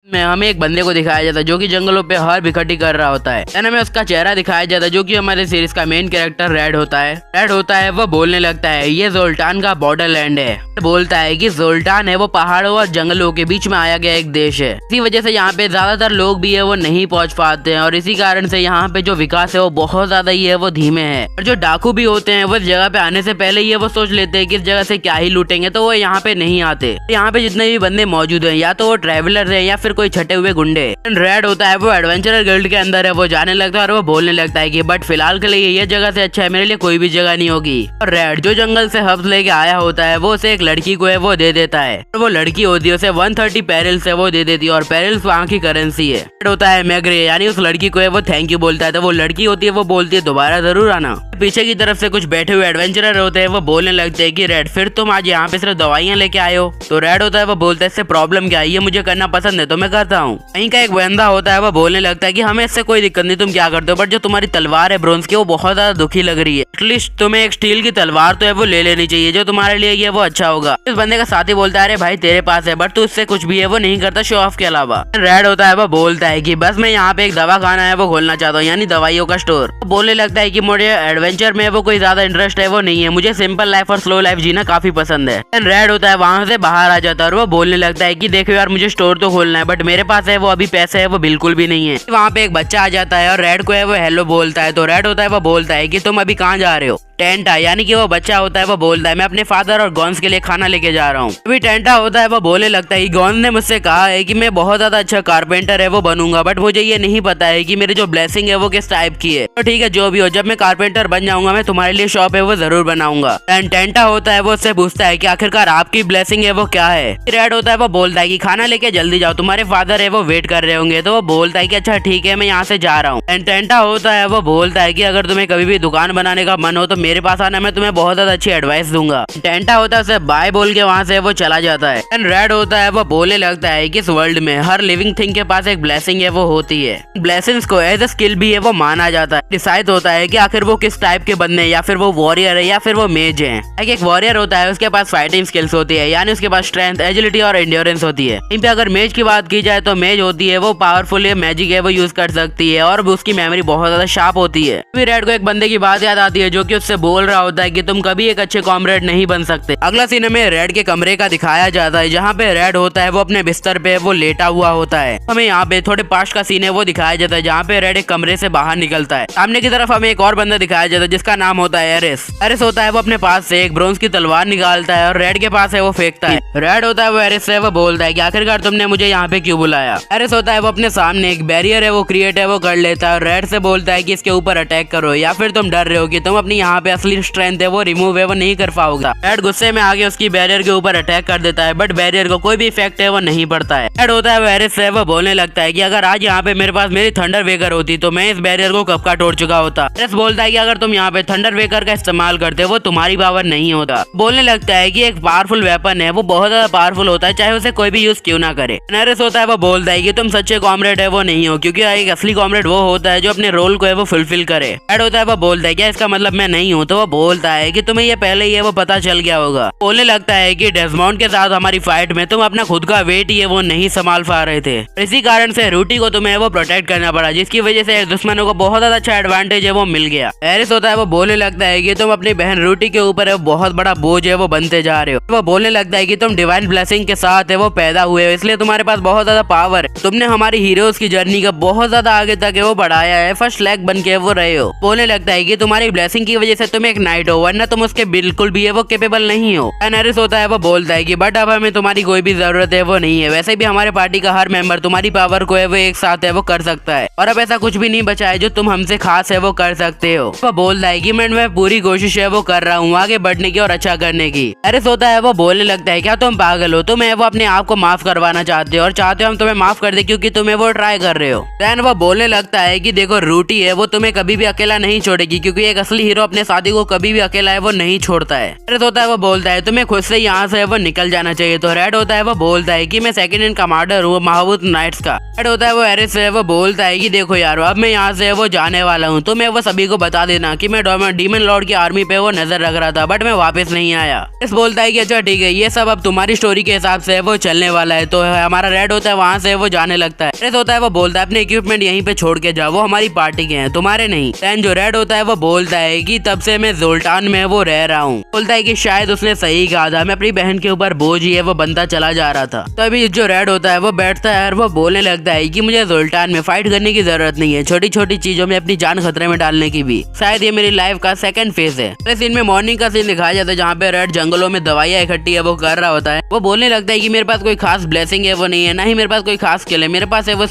में हमें एक बंदे को दिखाया जाता है जो कि जंगलों पे हर्ब इकट्ठी कर रहा होता है। देन हमें उसका चेहरा दिखाया जाता है जो कि हमारे सीरीज का मेन कैरेक्टर रेड होता है। वो बोलने लगता है ये जोल्टान का बॉर्डरलैंड है। बोलता है कि जोल्टान है वो पहाड़ों और जंगलों के बीच में आया गया एक देश है। इसी वजह से यहाँ पे ज्यादातर लोग भी है वो नहीं पहुँच पाते हैं और इसी कारण से यहाँ पे जो विकास है वो बहुत ज्यादा ही है वो धीमे है। और जो डाकू भी होते हैं वो इस जगह पे आने से पहले ही वो सोच लेते हैं कि इस जगह से क्या ही लूटेंगे, तो वो यहाँ पे नहीं आते। यहाँ पे जितने भी बंदे मौजूद हैं या तो वो ट्रैवलर है या फिर कोई छटे हुए गुंडे। रेड होता है वो एडवेंचरर गिल्ड के अंदर है वो जाने लगता है और वो बोलने लगता है कि बट फिलहाल के लिए ये जगह से अच्छा है, मेरे लिए कोई भी जगह नहीं होगी। और रेड जो जंगल से हब्स लेके आया होता है वो उसे एक लड़की को है वो दे देता है और वो लड़की होती है उसे 130 पेरिल्स है वो दे देती है और पेरिल्स वहाँ की करेंसी है। रेड होता है मैग्रे यानी उस लड़की को है वो थैंक यू बोलता है, तो वो लड़की होती है वो बोलती है दोबारा जरूर आना। पीछे की तरफ से कुछ बैठे हुए एडवेंचरर होते हैं वो बोलने लगते हैं कि रेड फिर तुम आज यहाँ पे सिर्फ दवाइयाँ लेके आए हो। तो रेड होता है वो बोलता है इससे प्रॉब्लम क्या है, ये मुझे करना पसंद है तो मैं करता हूँ। कहीं का एक बंदा होता है वो बोलने लगता है कि हमें इससे कोई दिक्कत नहीं, तुम क्या करते हो, बट जो तुम्हारी तलवार है ब्रोंज की वो बहुत ज्यादा दुखी लग रही है। एटलीस्ट तुम्हें एक स्टील की तलवार तो है वो ले लेनी चाहिए, जो तुम्हारे लिए ये वो अच्छा होगा। इस बंदे का साथी बोलता है अरे भाई तेरे पास है बट तू इससे कुछ भी है वो नहीं करता शो ऑफ के अलावा। रेड होता है वो बोलता है कि बस मैं यहाँ पे एक दवा खाना है वो खोलना चाहता हूँ यानी दवाइयों का स्टोर। बोलने लगता है कि मुझे एडवेंचर में वो कोई ज्यादा इंटरेस्ट है वो नहीं है, मुझे सिंपल लाइफ और स्लो लाइफ जीना काफी पसंद है। रेड होता है वहाँ से बाहर आ जाता है और वो बोलने लगता है कि देखो यार मुझे स्टोर तो खोलना है बट मेरे पास है वो अभी पैसे है वो बिल्कुल भी नहीं है। वहाँ पे एक बच्चा आ जाता है और रेड को है वो हेलो बोलता है। तो रेड होता है वो बोलता है कि तुम अभी कहाँ जा रहे हो। टेंटा यानी कि वो बच्चा होता है वो बोलता है मैं अपने फादर और गॉन्स के लिए खाना लेके जा रहा हूँ। अभी टेंटा होता है वो बोलने लगता है गॉन्स ने मुझसे कहा है कि मैं बहुत ज्यादा अच्छा कारपेंटर है वो बनूंगा बट मुझे ये नहीं पता है कि मेरी जो ब्लेसिंग है वो किस टाइप की है। तो ठीक है जो भी हो, जब मैं कारपेंटर बन जाऊंगा मैं तुम्हारे लिए शॉप है वो जरूर बनाऊंगा। टेंटा होता है वो उससे पूछता है कि आखिरकार आपकी ब्लेसिंग है वो क्या है। रेड होता है वो बोलता है कि खाना लेके जल्दी जाओ, तुम्हारे फादर है वो वेट कर रहे होंगे। तो वो बोलता है कि अच्छा ठीक है मैं यहाँ से जा रहा हूँ। टेंटा होता है वो बोलता है कि अगर तुम्हें कभी भी दुकान बनाने का मन हो तो मेरे पास आना, मैं तुम्हें बहुत ज्यादा अच्छी एडवाइस दूंगा। टेंटा होता है उसे बाय बोल के वहाँ से वो चला जाता है। रेड होता है वो बोलने लगता है कि इस वर्ल्ड में हर लिविंग थिंग के पास एक ब्लेसिंग है वो होती है। ब्लेसिंग्स को एज अ स्किल भी है वो माना जाता है। डिसाइड होता है कि आखिर वो किस टाइप के बंदे या फिर वो वॉरियर है या फिर वो मेज है। एक वॉरियर होता है उसके पास फाइटिंग स्किल्स होती है यानी उसके पास स्ट्रेंथ, एजिलिटी और एंड्योरेंस होती है। इन पे अगर मेज की बात की जाए तो मेज होती है वो पावरफुल मैजिक है वो यूज कर सकती है और उसकी मेमोरी बहुत ज्यादा शार्प होती है। फिर रेड को एक बंदे की बात याद आती है जो कि उससे बोल रहा होता है कि तुम कभी एक अच्छे कॉमरेड नहीं बन सकते। अगला सीन में रेड के कमरे का दिखाया जाता है जहाँ पे रेड होता है वो अपने बिस्तर पे वो लेटा हुआ होता है। हमें यहाँ पे थोड़े पास्ट का सीन है वो दिखाया जाता है जहाँ पे रेड एक कमरे से बाहर निकलता है। सामने की तरफ हमें एक और बंदा दिखाया जाता है जिसका नाम होता है एरिस। एरिस होता है वो अपने पास से एक ब्रोंज की तलवार निकालता है और रेड के पास है वो फेंकता है। रेड होता है वो एरिस से वो बोलता है कि आखिरकार तुमने मुझे यहाँ पे क्यों बुलाया। एरिस होता है वो अपने सामने एक बैरियर है वो क्रिएट है वो कर लेता है और रेड से बोलता है कि इसके ऊपर अटैक करो या फिर तुम डर रहे हो कि तुम अपनी यहाँ पे असली स्ट्रेंथ है वो रिमूव है वो नहीं कर पाओगे। रेड गुस्से में आगे उसकी बैरियर के ऊपर अटैक कर देता है बट बैरियर को कोई भी इफेक्ट है वो नहीं पड़ता है। रेड होता है वो एरिस से वो बोलने लगता है कि अगर आज यहाँ पे मेरे पास मेरी थंडर वेकर होती तो मैं इस बैरियर को कब का तोड़ चुका होता। एरिस बोलता है कि अगर तुम यहाँ पे थंडर वेकर का इस्तेमाल करते वो तुम्हारी पावर नहीं होता। बोलने लगता है कि एक पावरफुल वेपन है वो बहुत ज्यादा पावरफुल होता है चाहे उसे कोई भी यूज क्यों ना करे। एरिस होता है वो बोलता है कि तुम सच्चे कॉमरेड है वो नहीं हो क्योंकि एक असली कॉमरेड वो होता है जो अपने रोल को है वो फुलफिल करे। रेड होता है वो बोलता है क्या इसका मतलब मैं नहीं हूँ। तो वो बोलता है कि तुम्हें ये पहले ही है वो पता चल गया होगा। बोलने लगता है कि डेस्मोंड के साथ हमारी फाइट में तुम अपना खुद का वेट ही है वो नहीं संभाल पा रहे थे, इसी कारण से रूटी को तुम्हें वो प्रोटेक्ट करना पड़ा जिसकी वजह से दुश्मनों को बहुत ज्यादा अच्छा एडवांटेज है वो मिल गया। एरिस होता है वो बोलने लगता है कि तुम अपनी बहन रूटी के ऊपर है बहुत बड़ा बोझ है वो बनते जा रहे हो। वो बोलने लगता है कि तुम डिवाइन ब्लेसिंग के साथ है वो पैदा हुए हो इसलिए तुम्हारे पास बहुत ज्यादा पावर है। तुमने हमारी हीरोज की जर्नी का बहुत ज्यादा आगे तक है वो बढ़ाया है, फर्स्ट लेग बन के वो रहे हो। बोलने लगता है कि तुम्हारी ब्लेसिंग की वजह से तुम एक नाइट हो वरना तुम उसके बिल्कुल भी है वो केपेबल नहीं हो। एरिस होता है वो बोलता है कि बट अब हमें तुम्हारी कोई भी जरूरत है वो नहीं है, वैसे भी हमारे पार्टी का हर मेंबर तुम्हारी पावर को है वो एक साथ है वो कर सकता है और अब ऐसा कुछ भी नहीं बचा है जो तुम हमसे खास है वो कर सकते हो। वो बोलता है कि मैं पूरी कोशिश है वो कर रहा हूँ आगे बढ़ने की और अच्छा करने की। एरिस होता है वो बोलने लगता है क्या तुम पागल हो, तुम वो अपने आप को माफ करवाना चाहते हो और चाहते हो हम तुम्हें माफ कर दे क्योंकि तुम्हें वो ट्राई कर रहे हो। देन वो बोलने लगता है कि देखो रूटी है वो तुम्हें कभी भी अकेला नहीं छोड़ेगी क्योंकि एक असली हीरो अपने साथी को कभी भी अकेला है वो नहीं छोड़ता है। एरिस होता है वो बोलता है तुम्हें खुद से यहाँ से वो निकल जाना चाहिए। तो रेड होता है वो बोलता है कि मैं सेकंड इन कमांडर हूँ महाबूत नाइट्स का। रेड होता है वो एरिस से वो बोलता है कि देखो यार अब मैं यहाँ से वो जाने वाला हूँ, तो मैं वो सभी को बता देना कि मैं डीमन लॉर्ड की आर्मी पे वो नजर रख रहा था बट मैं वापस नहीं आया। एरिस बोलता है कि अच्छा ठीक है, ये सब अब तुम्हारी स्टोरी के हिसाब से वो चलने वाला है। तो हमारा रेड होता है वहाँ से वो जाने लगता है। एरिस होता है वो बोलता है अपने इक्विपमेंट यहीं पे छोड़ के जाओ, वो हमारी पार्टी के हैं तुम्हारे नहीं। देन जो रेड होता है वो बोलता है कि तब से मैं जोल्टान में वो रह रहा हूँ। बोलता है कि शायद उसने सही कहा था, मैं अपनी बहन के ऊपर बोझ ही है वो बनता चला जा रहा था। तो अभी जो रेड होता है वो बैठता है और वो बोलने लगता है कि मुझे जोल्टान में फाइट करने की जरूरत नहीं है, छोटी छोटी चीजों में अपनी जान खतरे में डालने की भी। शायद ये मेरी लाइफ का सेकंड फेज है। इस सीन में मॉर्निंग का सीन दिखाया जाता है जहाँ पे रेड जंगलों में दवाइयाँ इकट्ठी है वो कर रहा होता है। वो बोलने लगता है कि मेरे पास कोई खास ब्लेसिंग है वो नहीं है, ना ही मेरे पास कोई खास स्किल है, मेरे पास है वो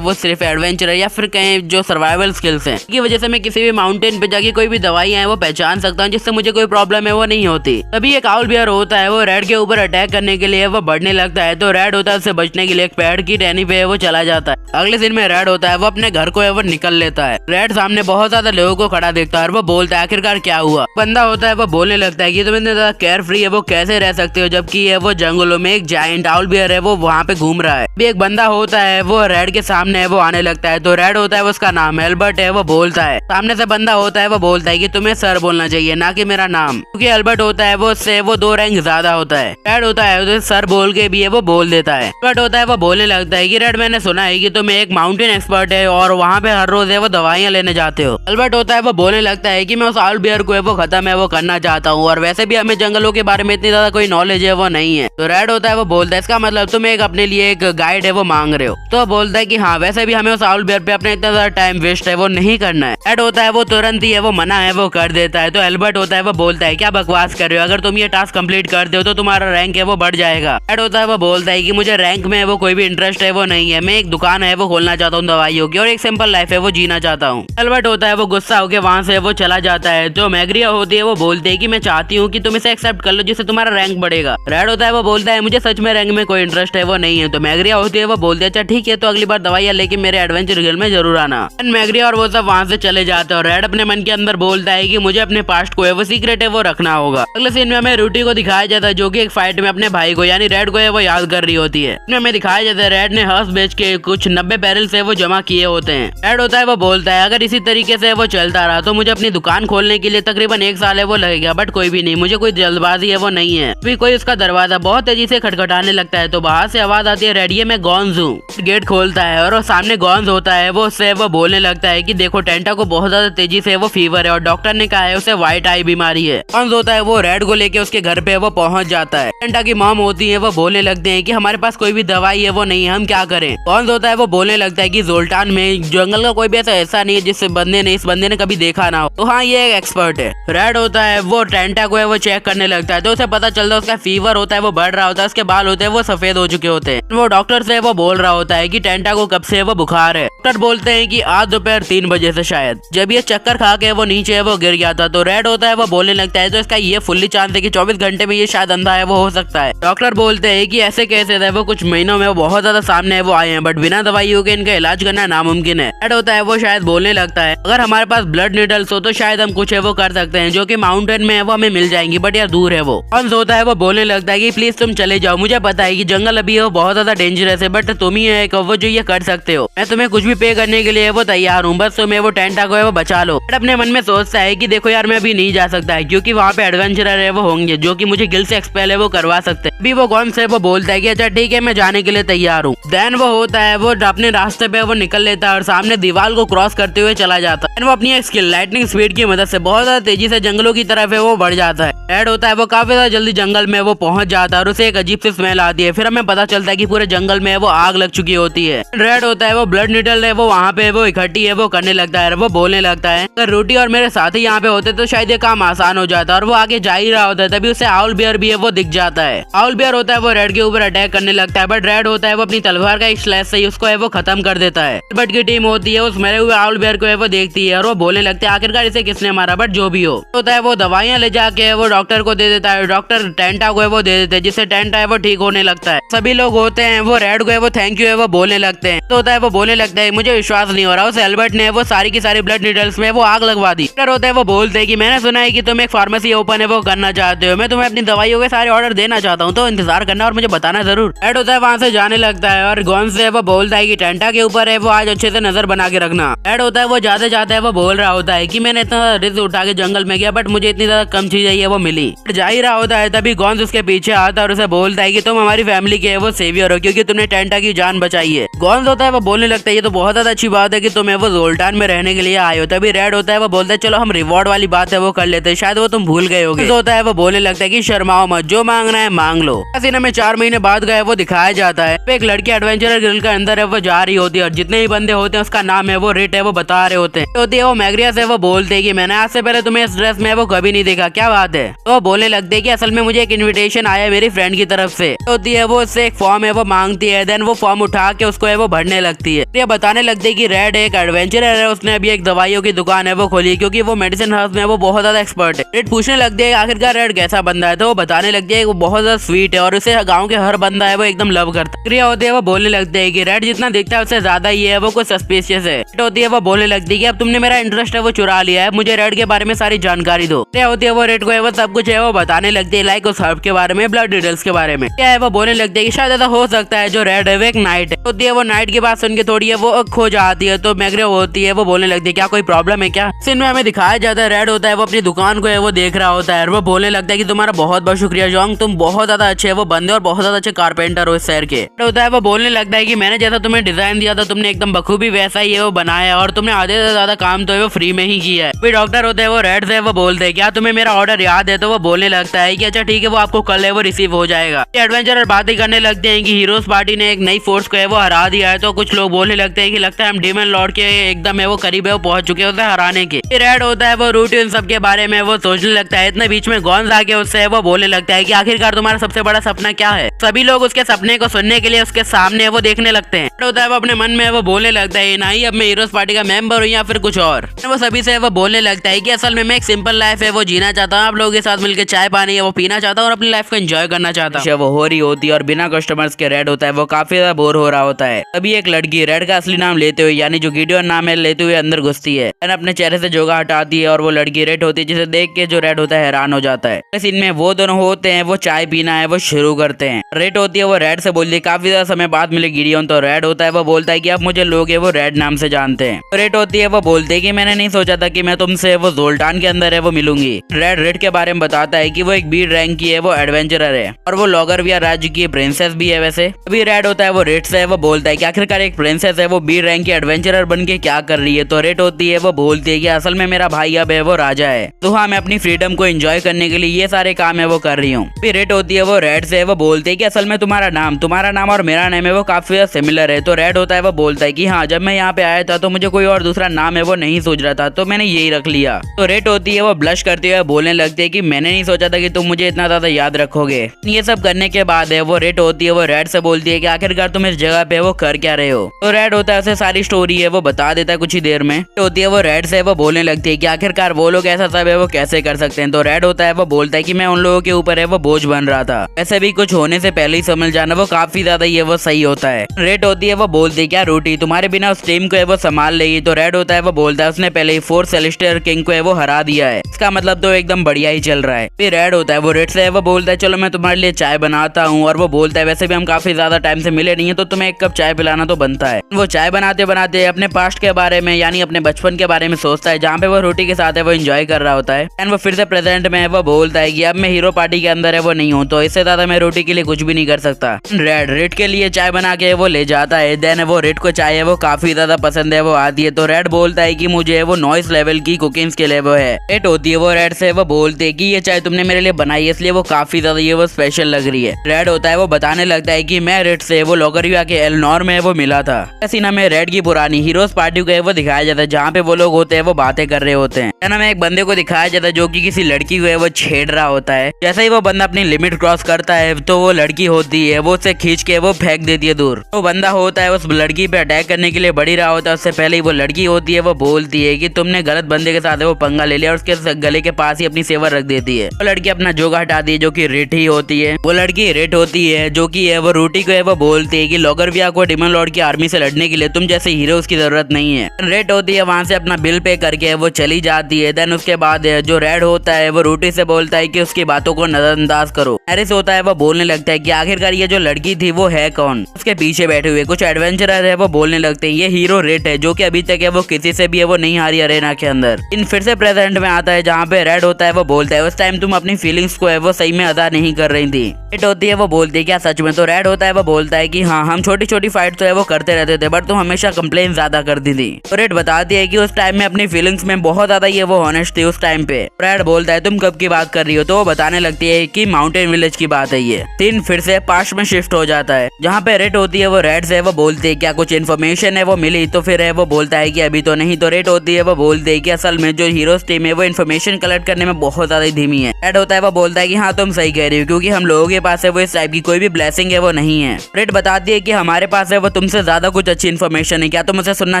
सिर्फ एडवेंचर है या फिर कहीं जो सर्वाइवल स्किल्स हैं। की वजह से मैं किसी भी माउंटेन पे जाके कोई भी दवाइयाँ है वो पहचान सकता हूँ जिससे मुझे कोई प्रॉब्लम है वो नहीं होती। तभी एक आउल बियर होता है वो रेड के ऊपर अटैक करने के लिए वो बढ़ने लगता है। तो रेड होता है उससे बचने के लिए एक पेड़ की टहनी पे वो चला जाता है। अगले दिन में रेड होता है वो अपने घर को है वो निकल लेता है। रेड सामने बहुत ज्यादा लोगों को खड़ा देखता है और वो बोलता है आखिरकार क्या हुआ। बंदा होता है वो बोलने लगता है कि तुम इतने ज्यादा केयर फ्री है वो कैसे रह सकते हो जबकि है वो जंगलों में एक जायंट आउल बियर है वो वहाँ पे घूम रहा है। भी एक बंदा होता है वो रेड के सामने है वो आने लगता है। तो रेड होता है उसका नाम एल्बर्ट है वो बोलता है। सामने से बंदा होता है वो बोलता है कि तुम्हें सर बोलना चाहिए ना कि मेरा नाम, क्योंकि एल्बर्ट होता है वो उससे वो 2 रैंक ज्यादा होता है। रेड होता है उसे सर बोल के भी है वो बोल देता है। एल्बर्ट होता है वो बोलने लगता है कि रेड मैंने सुना है कि तुम एक माउंटेन एक्सपर्ट है और वहाँ पे हर रोज है वो दवाइयाँ लेने जाते हो। एल्बर्ट होता है वो बोलने लगता है कि मैं उस आउल बियर को है वो खत्म है वो करना चाहता हूँ और वैसे भी हमें जंगलों के बारे में इतनी ज्यादा कोई नॉलेज है वो नहीं है। तो रेड होता है वो बोलता है इसका मतलब तुम एक अपने लिए एक गाइड है वो मांग रहे हो। तो बोलता है कि हाँ वैसे भी हमें उस आउल बियर पे अपने इतना ज्यादा टाइम वेस्ट है वो नहीं करना है। रेड होता है वो तुरंत ही है वो मना है वो कर देता है। तो एल्बर्ट होता है वो बोलता है क्या बकवास कर रहे हो, अगर तुम ये टास्क कंप्लीट कर दो तो तुम्हारा रैंक है वो बढ़ जाएगा। रेड होता है वो बोलता है कि मुझे रैंक में वो कोई भी इंटरेस्ट है वो नहीं है, मैं एक दुकान है वो खोलना चाहता हूँ दवाइयों की और एक सिंपल लाइफ है वो जीना चाहता हूँ। एल्बर्ट होता है वो गुस्सा होकर वहाँ से वो चला जाता है। तो मैग्रिया होती है वो बोलती है कि मैं चाहती हूँ कि तुम इसे एक्सेप्ट कर लो जिससे तुम्हारा रैंक बढ़ेगा। रेड होता है वो बोलता है मुझे सच में रैंक में कोई इंटरेस्ट है वो नहीं है। तो मैग्रिया होती है वो बोलती है अच्छा ठीक है, तो अगली बार दवाइयाँ लेके मेरे एडवेंचर गिल्ड में जरूर आना। मैग्रिया और वो सब वहाँ से चले जाते हैं और रेड अपने मन के अंदर बोलता है कि मुझे अपने पास्ट को है वो सीक्रेट है वो रखना होगा। अगले सीन में हमें रूटी को दिखाया जाता है जो कि एक फाइट में अपने भाई को यानी रेड को है वो याद कर रही होती है। इसमें हमें दिखाया जाता है रेड ने हर्स बेच के कुछ 90 बैरल से वो जमा किए होते हैं। रेड होता है वो बोलता है अगर इसी तरीके से वो चलता रहा तो मुझे अपनी दुकान खोलने के लिए तकरीबन 1 साल है वो लगेगा, बट कोई भी नहीं, मुझे कोई जल्दबाजी है वो नहीं है। फिर कोई उसका दरवाजा बहुत तेजी से खटखटाने लगता है। तो बाहर से आवाज आती है रेडियो में गॉन्ज हूँ। गेट खोलता है और सामने गॉन्ज होता है वो उससे वो बोलने लगता है कि देखो टेंटा को बहुत ज्यादा तेजी से वो फीवर है और डॉक्टर ने कहा है उसे व्हाइट आई बीमारी है। गॉन्ज होता है वो रेड को लेके उसके घर पे वो पहुंच जाता है। टेंटा की मॉम होती है वो बोलने लगते हैं कि हमारे पास कोई भी दवाई है वो नहीं है, हम क्या करें। गॉन्ज होता है वो बोलने लगता है कि जोल्टान में जंगल का कोई भी ऐसा नहीं है जिस बंदे ने कभी देखा ना हो, तो हाँ ये एक एक्सपर्ट है। रेड होता है वो टेंटा को है वो चेक करने लगता है। तो उसे पता चलता है उसका फीवर होता है वो बढ़ रहा होता है, उसके बाल होते हैं वो सफेद हो चुके होते हैं। वो डॉक्टर से वो बोल रहा होता है कि टेंटा को कब से वो बुखार है। डॉक्टर बोलते हैं कि आज दोपहर 3 बजे से शायद जब ये चक्कर खा के वो नीचे वो गिर गया था। तो रेड होता है वो बोलने लगता है तो इसका ये फुल्ली चांस है कि 24 घंटे में ये शायद अंधा है वो हो सकता है। डॉक्टर बोलते हैं कि ऐसे केसेस है वो कुछ महीनों में वो बहुत ज्यादा सामने वो आए हैं, बट बिना दवाइयों के इनका इलाज करना नामुमकिन है। रेड होता है वो शायद बोलने लगता है अगर हमारे पास ब्लड नीडल्स हो तो शायद हम कुछ है वो कर सकते हैं जो कि माउंटेन में है वो हमें मिल जाएंगी, बट यार दूर है वो। गॉन्ज होता है वो बोलने लगता है कि प्लीज तुम चले जाओ, मुझे पता है कि जंगल अभी वो बहुत ज्यादा डेंजरस है, बट तुम ही है वो जो ये कर सकते हो, मैं तुम्हें कुछ भी पे करने के लिए वो तैयार हूँ, बस तुम्हें वो टेंटा को है वो बचा लो। बट अपने मन में सोचता है कि देखो यार मैं अभी नहीं जा सकता है क्योंकि वहाँ पे एडवेंचरर है वो होंगे जो कि मुझे गिल्ड से एक्सपेल है वो करवा सकते हैं। अभी वो गॉन्ज से वो बोलता है कि अच्छा ठीक है मैं जाने के लिए तैयार हूँ। देन वो होता है वो अपने रास्ते पे वो निकल लेता है और सामने दीवार को क्रॉस करते हुए चला जाता है। वो अपनी एक स्किल लाइटनिंग स्पीड की मदद से बहुत ज्यादा तेजी से जंगलों की तरफ है वो बढ़ जाता है। रेड होता है वो काफी ज्यादा जल्दी जंगल में वो पहुंच जाता है और उसे एक अजीब सी स्मेल आती है। फिर हमें पता चलता है कि पूरे जंगल में वो आग लग चुकी होती है। रेड होता है वो ब्लड निडल है वो वहाँ पे वो इकट्ठी है वो करने लगता है। वो बोलने लगता है अगर रूटी और मेरे साथी यहाँ पे होते तो शायद ये काम आसान हो जाता। और वो आगे जा ही रहा होता है तभी उसे आउल बियर भी है वो दिख जाता है। आउल बियर होता है वो रेड के ऊपर अटैक करने लगता है, बट रेड होता है वो अपनी तलवार का एक स्लैश से उसको है वो खत्म कर देता है। बट की टीम होती है उस मरे हुए आउल बियर को है वो देखती है और वो बोलने लगते हैं आखिरकार इसे किसने मारा, बट जो भी होता है वो दवाइयाँ ले जाके वो डॉक्टर को दे देता है। डॉक्टर टेंटा को है वो दे देते हैं जिससे टेंटा है वो ठीक होने लगता है। सभी लोग होते हैं वो रेड को है वो थैंक यू है वो बोलने लगते हैं। तो होता है वो बोलने लगता है है मुझे विश्वास नहीं हो रहा, उस एल्बर्ट ने वो सारी की सारी ब्लड नीडल्स में वो आग लगवा दी। डॉक्टर होता है वो बोलते हैं कि मैंने सुना है कि तुम एक फार्मेसी ओपन है वो करना चाहते हो, मैं तुम्हें अपनी दवाइयों के सारे ऑर्डर देना चाहता हूँ, तो इंतजार करना और मुझे बताना जरूर। रेड होता है वहाँ से जाने लगता है और गॉन से वो बोलता है कि टेंटा के ऊपर है वो आज अच्छे से नजर बना के रखना। रेड होता है वो जाते जाते है वो बोल रहा होता है कि मैंने इतना रिस्क उठा के जंगल में गया बट मुझे इतनी ज्यादा कम चीज है वो मिली। जा ही रहा होता है तभी गॉन्स उसके पीछे आता है और उसे बोलता है कि तुम हमारी फैमिली के वो सेवियर हो क्योंकि तुमने टेंटा की जान बचाई है। गॉन्स होता है वो बोलने लगता है ये तो बहुत ज्यादा अच्छी बात है कि तुम्हें वो जोल्टान में रहने के लिए आए हो। तभी रेड होता है वो बोलता है चलो हम रिवॉर्ड वाली बात है वो कर लेते हैं, शायद वो तुम भूल गए होगे। होता है वो बोलने लगता है कि शर्माओ मत, जो मांगना है मांग लो। सीन में 4 महीने बाद गए वो दिखाया जाता है। एक लड़की एडवेंचरर गिल्ड के अंदर है वो जा रही होती है और जितने ही बंदे होते हैं उसका नाम है वो रिट है वो बता रहे होते हैं। वो मैग्रिया से वो बोलते हैं कि मैंने आज से पहले तुम्हें इस ड्रेस में वो कभी नहीं देखा, क्या बात है। तो वो बोलने लगते हैं कि असल में मुझे एक इन्विटेशन आया मेरी फ्रेंड की तरफ से। होती है वो उससे एक फॉर्म है वो मांगती है, देन वो फॉर्म उठा के उसको है वो भरने लगती है। ये बताने लगते है कि रेड एक एडवेंचरर है, उसने अभी एक दवाइयों की दुकान है वो खोली क्योंकि वो मेडिसिन हर्ब्स में वो बहुत ज्यादा एक्सपर्ट है। रेड पूछने लगती है आखिरकार रेड कैसा बंदा है, तो वो बताने लगती है वो बहुत ज्यादा स्वीट है और उसे गाँव के हर बंदा है वो एकदम लव करता है। क्रिया होती है वो बोलने लगते है कि रेड जितना दिखता है उससे ज्यादा ही है वो कुछ सस्पिशियस है। होती है वो बोलने लगती है कि अब तुमने मेरा इंटरेस्ट है वो चुरा लिया है, मुझे रेड के बारे में सारी जानकारी दो। क्या होती है वो रेड को है वो सब कुछ है वो बताने लगती है, लाइक उस हर्ब के बारे में, ब्लड डिटेल्स के बारे में। क्या है वो बोलने लगती है कि शायद ऐसा हो सकता है जो रेड है वो एक नाइट है। होती है वो नाइट की बात सुन के थोड़ी है वो खो जाती है। तो मैग्रे होती है वो बोलने लगती है क्या कोई प्रॉब्लम है क्या। सीन में हमें दिखाया जाता है रेड होता है वो अपनी दुकान को है वो देख रहा होता है और वो बोलने लगता है कि तुम्हारा बहुत बहुत शुक्रिया जोंग, तुम बहुत ज्यादा अच्छे वो बंदे और बहुत ज्यादा अच्छे कारपेंटर हो इस शहर के। होता है वो बोलने लगता है कि मैंने जैसा तुम्हें डिजाइन दिया था तुमने एकदम बखूबी वैसा ही है वो बनाया और तुमने आधे से ज्यादा काम तो है वो फ्री में ही किया है। फिर डॉक्टर होते हैं वो रेड से वो बोलते हैं क्या तुम्हें मेरा ऑर्डर याद है। तो वो बोलने लगता है कि अच्छा ठीक है वो आपको कल है वो रिसीव हो जाएगा। एडवेंचरर बातें करने लगते हैं कि हीरोज पार्टी ने एक नई फोर्स को है वो हरा दिया है। तो कुछ लोग बोलने लगते हैं कि लगता है हम डीमन लॉर्ड के एकदम है वो करीब है वो पहुंच चुके हैं उसे हराने के। रेड होता है वो रूटी इन सब के बारे में वो सोचने लगता है। इतने बीच में गॉन्स आके उससे वो बोलने लगता है कि आखिरकार तुम्हारा सबसे बड़ा सपना क्या है। सभी लोग उसके सपने को सुनने के लिए उसके सामने वो देखने लगते हैं। होता है वो अपने मन में वो बोलने लगता है ना ही अब मैं हीरोज पार्टी का मेंबर हूँ या फिर कुछ और। वो सभी से वो बोलने लगता है कि असल में मैं एक सिंपल लाइफ है वो जीना चाहता हूँ, आप लोगों के साथ मिलकर चाय पानी है वो पीना चाहता हूँ और अपनी लाइफ को एंजॉय करना चाहता हूँ। वो हो रही होती है और बिना कस्टमर्स के रेड होता है वो काफी ज्यादा बोर हो रहा होता है। तभी एक लड़की रेड का असली नाम लेते हुए यानी जो गिडियन नाम है लेते हुए अंदर घुसती है। अपने चेहरे से जोगा हटाती है और वो लड़की रेड होती है जिसे देख के जो रेड होता है हैरान हो जाता है। इस सीन में वो दोनों होते हैं वो चाय पीना है वो शुरू करते हैं। रेड होती है वो रेड से बोलती है काफी ज्यादा समय बाद मिले गिडियन। तो रेड होता है वो बोलता है कि अब मुझे लोग है वो रेड नाम से जानते हैं। रेड होती है वो बोलते है कि मैंने नहीं सोचा था कि मैं तुमसे वो जोल्टान के अंदर है वो मिलूंगी। रेड के बारे में बताता है कि वो एक बी रैंक की है वो एडवेंचरर है और वो लॉगरविया राज्य की प्रिंसेस भी है। वैसे अभी रेड होता है वो रेड से वो बोलता है कि आखिरकार एक प्रिंसेस है वो बी रैंक की एडवेंचरर बन के क्या कर रही है। तो रेड होती है वो बोलती है कि असल में मेरा भाई अब है वो राजा है, तो हाँ मैं अपनी फ्रीडम को एंजॉय करने के लिए ये सारे काम है वो कर रही हूँ। फिर रेड होती है वो रेड से वो बोलती है कि असल में तुम्हारा नाम और मेरा नाम है वो काफी सिमिलर है। तो रेड होता है वो बोलता है कि हाँ जब मैं यहाँ पे आया था तो मुझे कोई और दूसरा नाम है वो नहीं सोच रहा था, तो मैंने यही रख लिया। तो रेड होती है वो ब्लश करते हुए बोलने लगती है कि मैंने नहीं सोचा था कि तुम मुझे इतना ज्यादा याद रखोगे। ये सब करने के बाद है वो रेड होती है वो रेड से बोलती है कि आखिरकार तुम इस जगह पे वो कर क्या रहे हो। तो रेड होता है उसे सारी स्टोरी है वो बता देता है कुछ ही देर में। होती है वो रेड से वो बोलने लगती है कि आखिरकार वो लोग ऐसा सब है वो कैसे कर सकते हैं। तो रेड होता है वो बोलता है कि मैं उन लोगों के ऊपर है वो बोझ बन रहा था, वैसे भी कुछ होने से पहले ही समझ जाना वो काफी ज्यादा ये वो सही होता है। रेड होती है वो बोलती है क्या रोटी तुम्हारे बिना उस टीम को है वो संभाल लेगी। तो रेड होता है वो बोलता है उसने पहले ही 4 सेलेस्टियल किंग को है वो हरा दिया है, इसका मतलब तो एकदम बढ़िया ही चल रहा है। फिर रेड होता है वो रेड से वो बोलता है चलो मैं तुम्हारे लिए चाय बनाता हूँ। और वो बोलता है वैसे भी हम काफी ज्यादा टाइम से मिले नहीं है तो तुम्हें एक कप चाय पिलाना तो बनता है। वो चाय बनाते बनाते अपने पास्ट के बारे में यानी अपने बचपन के बारे में सोचता है जहाँ पे वो रोटी के साथ है वो एंजॉय कर रहा होता है। एंड वो फिर से प्रेजेंट में है वो बोलता है कि अब मैं हीरो पार्टी के अंदर है वो नहीं हूँ, तो इससे ज्यादा मैं रोटी के लिए कुछ भी नहीं कर सकता। रेड के लिए चाय बना के वो ले जाता है। देन वो रेड को चाय है वो काफी ज्यादा पसंद है वो आती है। तो रेड बोलता है कि मुझे वो नॉइस लेवल की कुकिंग स्किल है वो है। रेड होती है वो रेड से वो बोलते है कि ये चाय तुमने मेरे लिए बनाई है इसलिए वो काफी ज्यादा ये वो स्पेशल लग रही है। रेड होता है वो बताने लगता है कि मैं रेड से वो लॉगरविया के एलनोर में वो मिला था। सीना में रेड की पुरानी हीरोज पार्टी को वो दिखाया जाता है जहाँ पे वो लोग होते हैं वो बातें कर रहे होते हैं। में एक बंदे को दिखाया जाता है जो कि किसी लड़की को है वो छेड़ रहा होता है। जैसे ही वो बंदा अपनी लिमिट क्रॉस करता है तो वो लड़की होती है वो उसे खींच के वो फेंक देती है दूर। तो बंदा होता है उस लड़की पे अटैक करने के लिए बढ़ी रहा होता है। उससे पहले ही वो लड़की होती है वो बोलती है कि तुमने गलत बंदे के साथ वो पंगा ले लिया और उसके गले के पास ही अपनी सेवर रख देती है। वो लड़की अपना जोगा हटाती है जो कि रेट ही होती है। वो लड़की रेट होती है जो कि है वो रूटी को है वो बोलती है कि लॉगरविया को डीमन लॉर्ड की आर्मी से लड़ने के लिए तुम जैसे हीरोज की जरूरत नहीं है। रेड होती है वहाँ से अपना बिल पे करके वो चली जाती है। देन उसके बाद जो रेड होता है वो रूटी से बोलता है कि उसकी बातों को नजरअंदाज करो। हैरिस होता है वो बोलने लगता है कि आखिरकार ये जो लड़की थी वो है कौन। उसके पीछे बैठे हुए कुछ एडवेंचरर है वो बोलने लगते हैं ये हीरो रेड है जो कि अभी तक है वो किसी से भी है वो नहीं हारी अरेना के अंदर। इन फिर से प्रेजेंट में आता है जहाँ पे रेड होता है वो बोलता है उस टाइम तुम अपनी फीलिंग्स को है वो सही में अदा नहीं कर रही थी। रेड होती है वो बोलती है क्या सच में। तो रेड होता है वो बोलता है कि हाँ हम छोटी छोटी फाइट तो है वो करते रहते थे बट तुम हमेशा कंप्लेन ज्यादा करती थी। तो रेड बताती है कि उस टाइम में अपनी फीलिंग्स में बहुत ज्यादा ये वो ऑनेस्ट थी उस टाइम पे। रेड बोलता है तुम कब की बात कर रही हो। तो वो बताने लगती है कि माउंटेन विलेज की बात है ये। सीन फिर से पास्ट में शिफ्ट हो जाता है जहाँ पे रेड होती है वो रेड से वो बोलती है क्या कुछ इन्फॉर्मेशन है वो मिली। तो फिर है वो बोलता है कि अभी तो नहीं। तो रेड होती है वो बोलती है कि असल में जो हीरोज टीम है वो इन्फॉर्मेशन कलेक्ट करने में बहुत ज्यादा धीमी है। रेड होता है वो बोलता है कि हाँ तुम सही कह रही हो क्योंकि हम लोगों के पास है वो इस टाइप की कोई भी ब्लेसिंग है वो नहीं है। रेड बताती है कि हमारे पास है वो तुमसे ज्यादा कुछ अच्छी इन्फॉर्मेशन है, क्या तुम उसे सुनना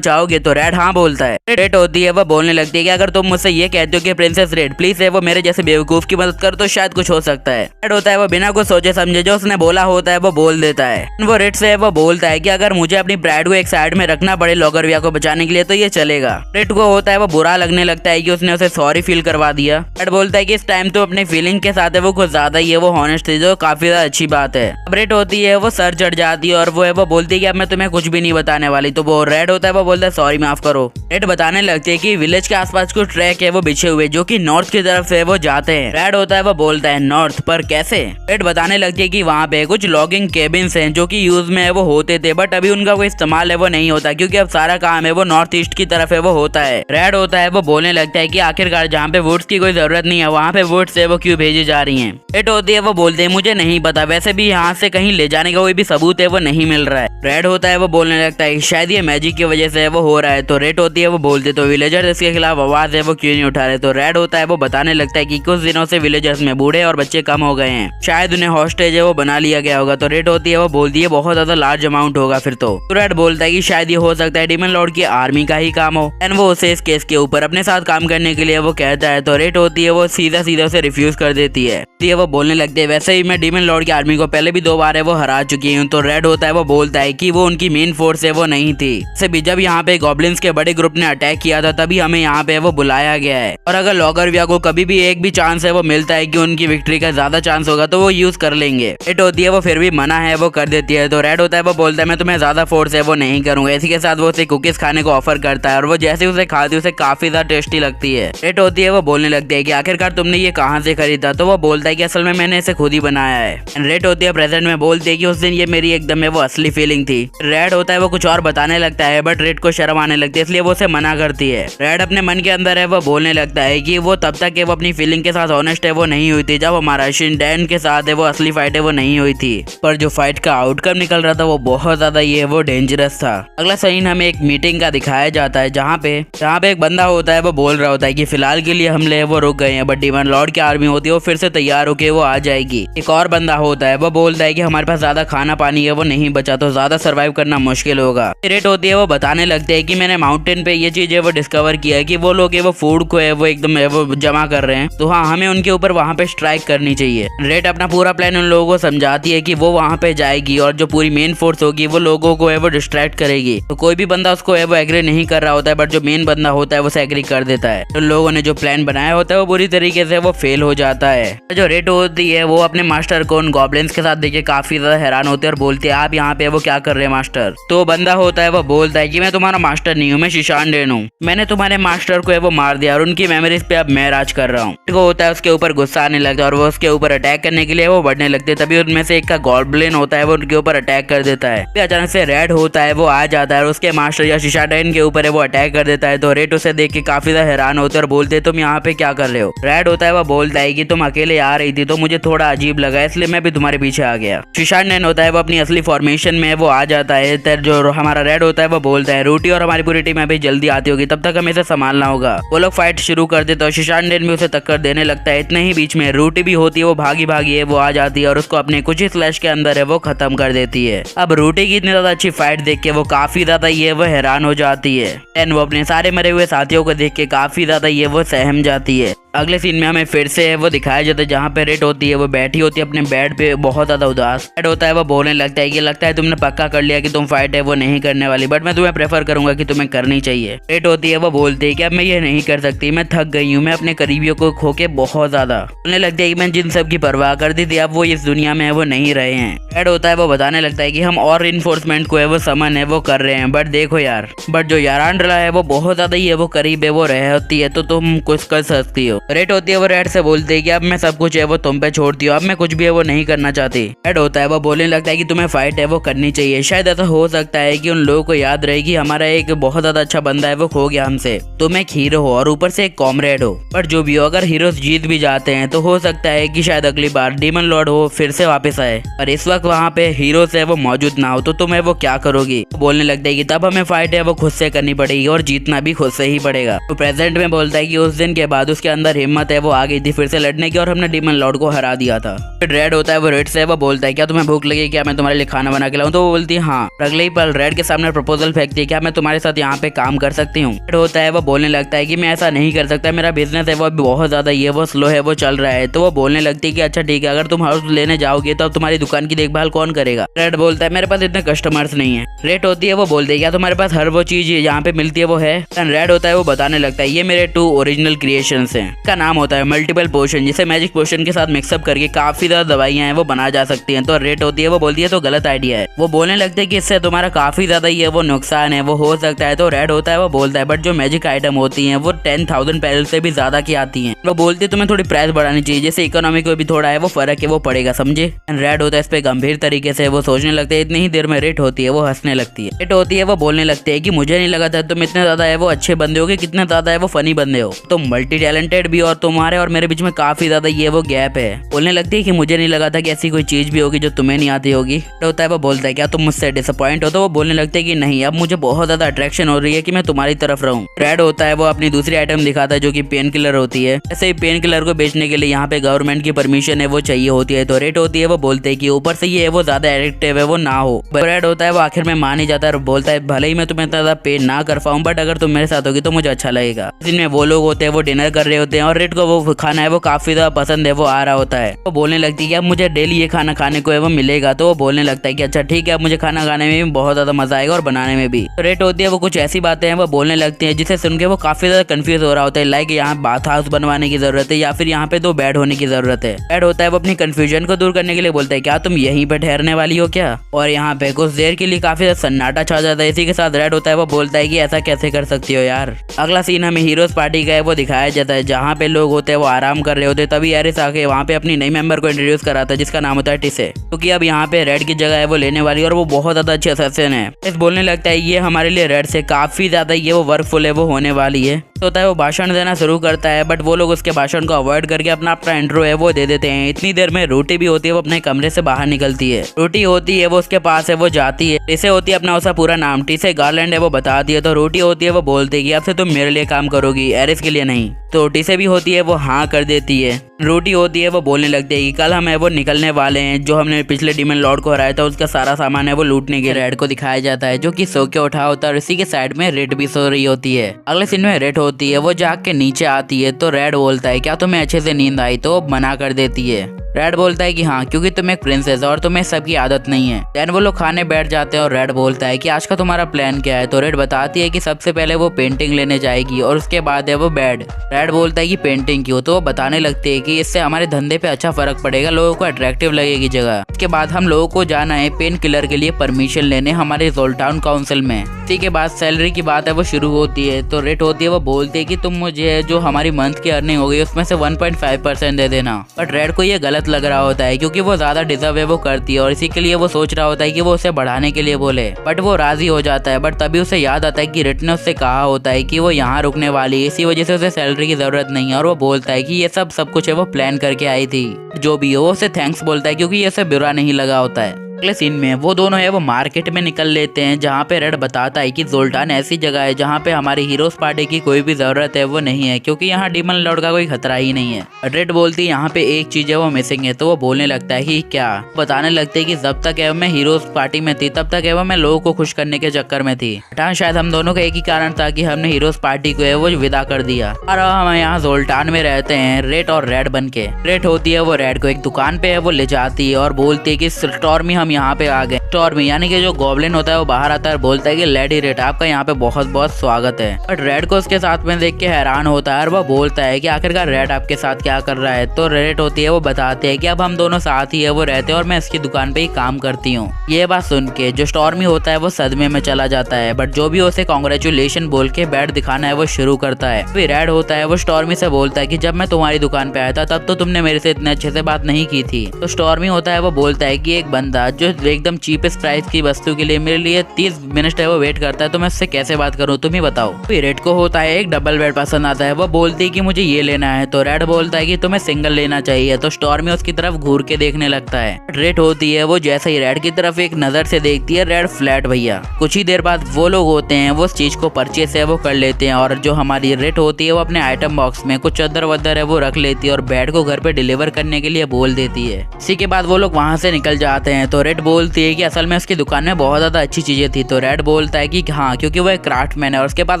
चाहोगे। तो रेड हाँ बोलता है। रेड होती है वो बोलने लगती है कि अगर तुम मुझसे ये कहते हो कि प्रिंसेस रेड प्लीज है वो मेरे जैसे बेवकूफ की मदद कर तो शायद कुछ हो सकता है। रेड होता है वो बिना कुछ सोचे समझे जो उसने बोला होता है वो बोल देता है। वो रेड से वो बोलता है कि अगर मुझे अपनी ब्राइड को एक साइड में रखना पड़े लॉगरविया को बचाने के लिए तो ये चलेगा। रेड को होता है वो बुरा लगने लगता है कि उसने उसे सॉरी फील करवा दिया। रेड बोलता है कि इस टाइम तो अपने फीलिंग के साथ है वो कुछ ज्यादा ही है वो हॉनेस्ट थी जो काफी ज्यादा अच्छी बात है। अब रेड होती है वो सर चढ़ जाती है और वो है वो बोलती है कि अब मैं तुम्हें कुछ भी नहीं बताने वाली। तो वो रेड होता है वो बोलता है सॉरी माफ करो। रेड बताने लगती है कि विलेज के आसपास कुछ ट्रैक है वो बिछे हुए जो कि नॉर्थ की तरफ से वो जाते हैं। रेड होता है वो बोलता है नॉर्थ पर कैसे। रेड बताने लगती है कि वहाँ पे कुछ लॉगिंग केबिन्स हैं जो कि यूज में है वो होते थे बट अभी उनका कोई इस्तेमाल है वो नहीं होता क्योंकि अब सारा काम है वो नॉर्थ ईस्ट की तरफ है वो होता है। रेड होता है वो बोलने लगता है कि आखिरकार जहाँ पे वुड्स की कोई जरूरत नहीं है वहाँ पे वुड्स है वो क्यों भेजी जा रही हैं। रेड होती है वो बोलते हैं मुझे नहीं पता, वैसे भी यहाँ से कहीं ले जाने का कोई भी सबूत है वो नहीं मिल रहा है। रेड होता है वो बोलने लगता है शायद ये मैजिक की वजह से वो हो रहा है। तो रेड होती है वो बोलते तो विलेजर्स इसके खिलाफ आवाज है वो क्यों नहीं उठा रहे। तो रेड होता है वो बताने लगता है कि कुछ दिनों से विलेजर्स में बूढ़े और बच्चे कम हो गए हैं, शायद उन्हें हॉस्टेज है वो बना लिया गया होगा। तो रेड होती है वो बोलती है बहुत ज्यादा लार्ज अमाउंट होगा फिर तो रेड बोलता है कि शायद ये हो सकता है डीमन लॉर्ड की आर्मी का ही काम हो एंड वो उसे इस केस के ऊपर अपने साथ काम करने के लिए वो कहता है। तो रेड होती है वो सीधा सीधा उसे रिफ्यूज कर देती है। वो बोलने लगते हैं वैसे ही मैं डीमन लॉर्ड की आर्मी को पहले भी 2 बार है वो हरा चुकी हूँ। तो रेड होता है वो बोलता है कि वो उनकी मेन फोर्स है वो नहीं थी, से भी जब यहाँ पे गॉब्लिन्स के बड़े ग्रुप ने अटैक किया था तभी हमें यहाँ पे वो बुलाया गया है और अगर लॉगरविया को कभी भी एक भी चांस है वो मिलता है कि उनकी विक्ट्री का ज्यादा चांस होगा तो वो यूज कर लेंगे। रेड होती है वो फिर भी मना है वो कर देती है। तो रेड होता है वो बोलता है मैं तुम्हें ज्यादा फोर्स है वो नहीं करूंगा। इसी के साथ वो उसे कुकीज खाने को ऑफर करता है और वो जैसे उसे खाती है उसे काफी ज्यादा टेस्टी लगती है। रेड होती है वो बोलने लगती है कि आखिरकार तुमने ये कहाँ से खरीदा। तो वो बोलता है कि असल में मैंने इसे खुद ही बनाया है। रेड होती है प्रेजेंट में बोलती है कि उस दिन ये मेरी एकदम है वो असली फीलिंग थी। रेड होता है वो कुछ और बताने लगता है बट रेड को शर्म आने लगती है इसलिए वो उसे मना करती है। रेड अपने मन के अंदर है वो बोलने लगता है कि वो तब तक है वो अपनी फीलिंग के साथ ऑनेस्ट है वो नहीं हुई थी जब हमारा शिनडैन के साथ है वो असली फाइट है वो नहीं हुई थी, पर जो फाइट का आउटकम निकल रहा था वो बहुत ज्यादा ये वो डेंजरस था। अगला सीन हमें एक मीटिंग का दिखाया जाता है जहाँ पे एक बंदा होता है वो बोल रहा होता है कि फिलहाल के लिए हमले वो रुक गए हैं बट डीमन लॉर्ड की आर्मी होती है वो फिर से तैयार होके वो आ जाएगी। एक और बंदा होता है वो बोलता है कि हमारे पास ज्यादा खाना पानी है वो नहीं बचा तो ज्यादा सर्वाइव करना मुश्किल होगा। रेड होती है वो बताने लगते हैं कि मैंने माउंटेन पे ये चीज है वो डिस्कवर किया है कि वो लोग वो फूड को है वो एकदम है वो जमा कर रहे हैं तो हाँ हमें उनके ऊपर वहाँ पे स्ट्राइक करनी चाहिए। रेड अपना पूरा प्लान उन लोगों को समझाती है कि वो वहाँ पे जाएगी और जो पूरी मेन फोर्स होगी वो लोगों को है वो डिस्ट्रैक्ट करेगी। तो कोई भी बंदा उसको है वो एग्री नहीं कर रहा होता है बट जो मेन बंदा होता है वो एग्री कर देता है। तो लोगों ने जो प्लान बनाया होता है वो बुरी तरीके से वो फेल हो जाता है। जो रेड होती है वो अपने मास्टर को उन गॉब्लिन्स के साथ देखे काफी ज्यादा हैरान होते हैं और बोलते हैं आप यहाँ पे वो क्या कर रहे हैं मास्टर। तो बंदा होता है वो बोलता है कि मैं तुम्हारा मास्टर नहीं हूँ, मैं शिशानडेन हूँ, मैंने तुम्हारे मास्टर को है वो मार दिया और उनकी मेमोरीज पे अब मैं राज कर रहा हूँ। होता है उसके ऊपर गुस्सा आने लगता है और वो उसके ऊपर अटैक करने के लिए वो बढ़ने लगते हैं। तभी उनमें से एक का गॉब्लिन होता है वो उनके ऊपर अटैक कर देता है। फिर अचानक से रेड होता है वो आ जाता है और उसके मास्टर या शिशानडेन के ऊपर है वो अटैक कर देता है। तो रेड उसे देख के काफी ज्यादा हैरान होते हैं और बोलते तुम यहाँ पे क्या कर रहे हो। रेड होता है वो बोलता है कि तुम अकेले आ रही थी तो मुझे थोड़ा अजीब लगा इसलिए मैं भी तुम्हारे पीछे आ गया। शिशानडेन होता है वो अपनी असली फॉर्मेशन में वो आ जाता है। जो हमारा रेड होता है वो बोलता है रूटी और हमारी पूरी टीम अभी जल्दी आती होगी तब तक हमें इसे संभालना होगा। वो लोग फाइट शुरू कर देते और शिशानडेन भी उसे टक्कर देने लगता है। इतने ही बीच में रूटी भी होती है वो भागी भागी है वो आ जाती है और उसको अपने कुछ ही स्लैश के अंदर है वो खत्म कर देती है। अब रूटी की इतनी ज्यादा अच्छी फाइट देख के वो काफी ज्यादा ये वो हैरान हो जाती है एंड वो अपने सारे मरे हुए साथियों को देख के काफी ज्यादा ये वो सहम जाती है। अगले सीन में हमें फिर से वो दिखाया जाता है जहाँ पे रेड होती है वो बैठी होती है अपने बेड पे बहुत ज्यादा उदास। रेड होता है वो बोलने लगता है कि लगता है तुमने पक्का कर लिया कि तुम फाइट है वो नहीं करने वाली, बट मैं तुम्हें प्रेफर करूंगा कि तुम्हें करनी चाहिए। रेड होती है वो बोलती है कि अब मैं ये नहीं कर सकती, मैं थक गई हूँ, मैं अपने करीबियों को खो के बहुत ज्यादा। बोलने लगता है कि मैं जिन सब की परवाह करती थी अब वो इस दुनिया में है वो नहीं रहे हैं। रेड होता है वो बताने लगता है कि हम और इन्फोर्समेंट को है वो समन है वो कर रहे हैं, बट देखो यार, बट जो यारांड्रा है वो बहुत ज्यादा ही है वो करीब है वो रह होती है, तो तुम कुछ कर सकती हो। रेड होती है वो रेड से बोलती है कि अब मैं सब कुछ है वो तुम पे छोड़ती हूँ, अब मैं कुछ भी है वो नहीं करना चाहती। रेड होता है वो बोलने लगता है कि तुम्हें फाइट है वो करनी चाहिए, शायद ऐसा हो सकता है कि उन लोगों को याद रहे कि हमारा एक बहुत ज्यादा अच्छा बंदा है वो खो गया हमसे, तुम एक हीरो हो और ऊपर से एक कॉमरेड हो, पर जो भी हो अगर हीरोज जीत भी जाते हैं तो हो सकता है कि शायद अगली बार डीमन लॉर्ड हो फिर से वापस आए, और इस वक्त वहाँ पे हीरोज है वो मौजूद ना हो तो तुम्हें वो क्या करोगी। बोलने लगता है कि तब हमें फाइट है वो खुद से करनी पड़ेगी और जीतना भी खुद से ही पड़ेगा। तो प्रेजेंट में बोलता है कि उस दिन के बाद उसके अंदर हिम्मत है वो आ गई थी फिर से लड़ने की और हमने डीमन लॉर्ड को हरा दिया था। फिर रेड होता है वो रेड से वो बोलता है क्या तुम्हें भूख लगी, क्या मैं तुम्हारे लिए खाना बना के लाऊं, तो वो बोलती है हाँ। अगले ही पल रेड के सामने प्रपोजल फेंकती है क्या मैं तुम्हारे साथ यहाँ पे काम कर सकती हूँ। रेड होता है वो बोलने लगता है कि मैं ऐसा नहीं कर सकता, मेरा बिजनेस है वो बहुत ज्यादा ये वो स्लो है वो चल रहा है। तो वो बोलने लगती है कि अच्छा ठीक है, अगर तुम हाउस लेने जाओगे तो अब तुम्हारी दुकान की देखभाल कौन करेगा। रेड बोलता है मेरे पास इतने कस्टमर्स नहीं है। रेड होती है वो बोलती है क्या तुम्हारे पास हर वो चीज यहाँ पे मिलती है वो है। रेड होता है वो बताने लगता है ये मेरे 2 ओरिजिनल क्रिएशंस हैं, का नाम होता है मल्टीपल पोशन, जिसे मैजिक पोशन के साथ मिक्सअप करके काफी ज्यादा दवाइयां हैं वो बना जा सकती हैं। तो रेड होती है वो बोलती है तो गलत आइडिया है। वो बोलने लगते हैं कि इससे तुम्हारा काफी ज्यादा ये वो नुकसान है वो हो सकता है। तो रेड होता है वो बोलता है बट जो मैजिक आइटम होती हैं वो 10,000 पैरल से भी ज्यादा की आती हैं। वो बोलती है तुम्हें थोड़ी प्राइस बढ़ानी चाहिए, जैसे इकोनॉमी को भी थोड़ा है वो फर्क है वो पड़ेगा, समझे। रेड होता है इस पे गंभीर तरीके से वो सोचने लगते हैं। इतनी ही देर में रेड होती है वो हंसने लगती है। रेड होती है वो बोलने लगती है कि मुझे नहीं लगा था तुम इतने ज्यादा है वो अच्छे बंदे हो, कितने ज्यादा है वो फनी बंदे हो, तुम मल्टी टैलेंटेड भी और तुम्हारे और मेरे बीच में काफी ज्यादा ये वो गैप है। बोलने लगती है कि मुझे नहीं लगा था कि ऐसी कोई चीज भी होगी जो तुम्हें नहीं आती होगी। होता है वो बोलता है क्या तुम मुझसे डिसअपॉइंट हो, तो वो बोलने लगते है कि नहीं, अब मुझे बहुत ज्यादा अट्रैक्शन हो रही है कि मैं तुम्हारी तरफ रहूं। रेड होता है वो अपनी दूसरी आइटम दिखाता है जो कि पेन किलर होती है। ऐसे ही पेन किलर को बेचने के लिए यहाँ पे गवर्नमेंट की परमिशन है वो चाहिए होती है। तो रेड होती है वो बोलते है कि ऊपर से ये है वो ज्यादा एडिक्टिव है वो ना हो। रेड होता है वो आखिर में मान ही जाता है और बोलता है भले ही मैं तुम्हें ज्यादा पे ना कर पाऊं, बट अगर तुम मेरे साथ होगी तो मुझे अच्छा लगेगा। जिनमें वो लोग होते हैं वो डिनर कर रहे होते हैं और रेड को वो खाना है वो काफी ज्यादा पसंद है वो आ रहा होता है। वो बोलने लगती है कि अब मुझे डेली ये खाना खाने को है वो मिलेगा। तो वो बोलने लगता है कि अच्छा ठीक है, अब मुझे खाना खाने में भी बहुत ज्यादा मजा आएगा और बनाने में भी। तो रेड होती है वो कुछ ऐसी बातें हैं वो बोलने लगती है जिसे सुन के वो काफी ज्यादा कंफ्यूज हो रहा होता है, लाइक यहाँ बाथ हाउस बनवाने की जरूरत है या फिर यहाँ पे 2 बेड होने की जरूरत है। रेड होता है वो अपनी कंफ्यूजन को दूर करने के लिए बोलता है क्या तुम यहीं पे ठहरने वाली हो क्या, और यहाँ पे कुछ देर के लिए काफी ज्यादा सन्नाटा छा जाता है। इसी के साथ रेड होता है वो बोलता है कि ऐसा कैसे कर सकती हो यार। अगला सीन हमें हीरोज पार्टी का है वो दिखाया जाता है जहाँ पे लोग होते हैं वो आराम कर रहे होते हैं। तभी एरिस आके वहाँ पे अपनी नई मेंबर को इंट्रोड्यूस कराता है जिसका नाम होता है टिसे, क्योंकि अब यहाँ पे रेड की जगह है वो लेने वाली और वो बहुत ज्यादा अच्छे असैसिन है। इस बोलने लगता है ये हमारे लिए रेड से काफी ज्यादा ये वो वर्कफुल है वो होने वाली है। तो होता है वो भाषण देना शुरू करता है, बट वो लोग उसके भाषण को अवॉइड करके अपना इंट्रो है वो दे देते हैं। इतनी देर में रोटी भी होती है वो अपने कमरे से बाहर निकलती है। रोटी होती है वो उसके पास है वो जाती है। टिसे होती है अपना उसका पूरा नाम टिसे गार्लैंड है वो बताती है। तो रोटी होती है वो बोलती है कि अब से तुम मेरे लिए काम करोगी, एरिस के लिए नहीं। तो टिसे भी होती है वो हाँ कर देती है। रोटी होती है वो बोलने लगती है कि कल हम है वो निकलने वाले हैं, जो हमने पिछले डीमन लॉर्ड को हराया था उसका सारा सामान है वो लूटने के। रेड को दिखाया जाता है जो कि सो के उठा होता है और इसी के साइड में रेड भी सो रही होती है। अगले सीन में रेड होती है वो जाग के नीचे आती है। तो रेड बोलता है क्या तुम्हें अच्छे से नींद आई, तो मना कर देती है। रेड बोलता है कि हाँ, क्योंकि तुम एक प्रिंसेस हो और तुम्हें सबकी आदत नहीं है। देन वो लोग खाने बैठ जाते हैं और रेड बोलता है कि आज का तुम्हारा प्लान क्या है। तो रेड बताती है कि सबसे पहले वो पेंटिंग लेने जाएगी और उसके बाद है वो बेड। रेड बोलता है कि पेंटिंग क्यों, तो वो बताने लगती है कि इससे हमारे धंधे पे अच्छा फर्क पड़ेगा, लोगों को अट्रैक्टिव लगेगी जगह। इसके बाद हम लोगों को जाना है पेन किलर के लिए परमिशन लेने हमारे जोल्टाउन काउंसिल में। इसी के बाद सैलरी की बात है वो शुरू होती है। तो रेड होती है वो बोलती है कि तुम मुझे जो हमारी मंथ की अर्निंग होगी उसमें से 1.5% दे देना। बट रेड को ये गलत लग रहा होता है क्योंकि वो ज्यादा डिजर्व है वो करती है और इसी के लिए वो सोच रहा होता है कि वो उसे बढ़ाने के लिए बोले, बट वो राजी हो जाता है। बट तभी उसे याद आता है कि रेड ने उससे कहा होता है कि वो यहाँ रुकने वाली है, इसी वजह से उसे सैलरी की जरूरत नहीं है। और वो बोलता है कि ये सब कुछ है वो प्लान करके आई थी। जो भी हो वो उसे थैंक्स बोलता है क्योंकि ये उसे बुरा नहीं लगा होता है। अगले सीन में वो दोनों है वो मार्केट में निकल लेते हैं, जहाँ पे रेड बताता है कि जोल्टान ऐसी जगह है जहाँ पे हमारी हीरोज पार्टी की कोई भी जरूरत है वो नहीं है, क्योंकि यहाँ डीमन लॉर्ड का कोई खतरा ही नहीं है। रेड बोलती है यहाँ पे एक चीज है वो मिसिंग है, तो वो बोलने लगता है कि क्या। बताने लगते है कि जब तक है मैं हीरोज पार्टी में थी तब तक है वो मैं लोगों को खुश करने के चक्कर में थी। शायद हम दोनों का एक ही कारण था कि हमने हीरोज पार्टी को है वो विदा कर दिया, और हम यहाँ जोल्टान में रहते हैं रेड और रेड बन के। रेड होती है वो रेड को एक दुकान पे है वो ले जाती है और बोलती है कि स्टॉर्मी हम यहाँ पे आ गए। स्टॉर्मी यानी कि जो गॉब्लिन होता है वो बाहर आता है और बोलता है कि लेडी रेड आपका यहाँ पे बहुत बहुत स्वागत है। बट रेड को उसके साथ में देख के हैरान होता है और वो बोलता है कि आखिरकार रेड आपके साथ क्या कर रहा है। तो रेड होती है वो बताते है कि अब हम दोनों साथ ही है वो रहते हैं और मैं इसकी दुकान पे ही काम करती हूँ। ये बात सुन के जो स्टॉर्मी होता है वो सदमे में चला जाता है, बट जो भी उसे कांग्रेचुलेशन बोल के बैट दिखाना है वो शुरू करता है। फिर रेड होता है वो स्टॉर्मी से बोलता है कि जब मैं तुम्हारी दुकान पे आया था तब तो तुमने मेरे से इतने अच्छे से बात नहीं की थी। तो स्टॉर्मी होता है वो बोलता है कि एक बंदा जो एकदम चीपेस्ट प्राइस की वस्तु के लिए मेरे लिए 30 मिनट है वो वेट करता है, तो मैं उससे कैसे बात करूँ, तुम ही बताओ। फिर रेड को होता है एक डबल बेड पसंद आता है, वो बोलती है कि मुझे ये लेना है। तो रेड बोलता है कि तुम्हें सिंगल लेना चाहिए। तो स्टॉर्मी उसकी तरफ घूर के देखने लगता है। रेड होती है वो जैसे ही रेड की तरफ एक नजर से देखती है, रेड फ्लैट भैया। कुछ ही देर बाद वो लोग होते हैं वो उस चीज को परचेस है वो कर लेते हैं, और जो हमारी रेड होती है वो अपने आइटम बॉक्स में कुछ चद्दर वद्दर है वो रख लेती है और बेड को घर पे डिलीवर करने के लिए बोल देती है। इसी के बाद वो लोग वहाँ से निकल जाते हैं। तो रेड बोलती है कि असल में उसकी दुकान में बहुत ज्यादा अच्छी चीजें थी। तो रेड बोलता है कि हाँ, क्योंकि वो एक क्राफ्टमैन है और उसके पास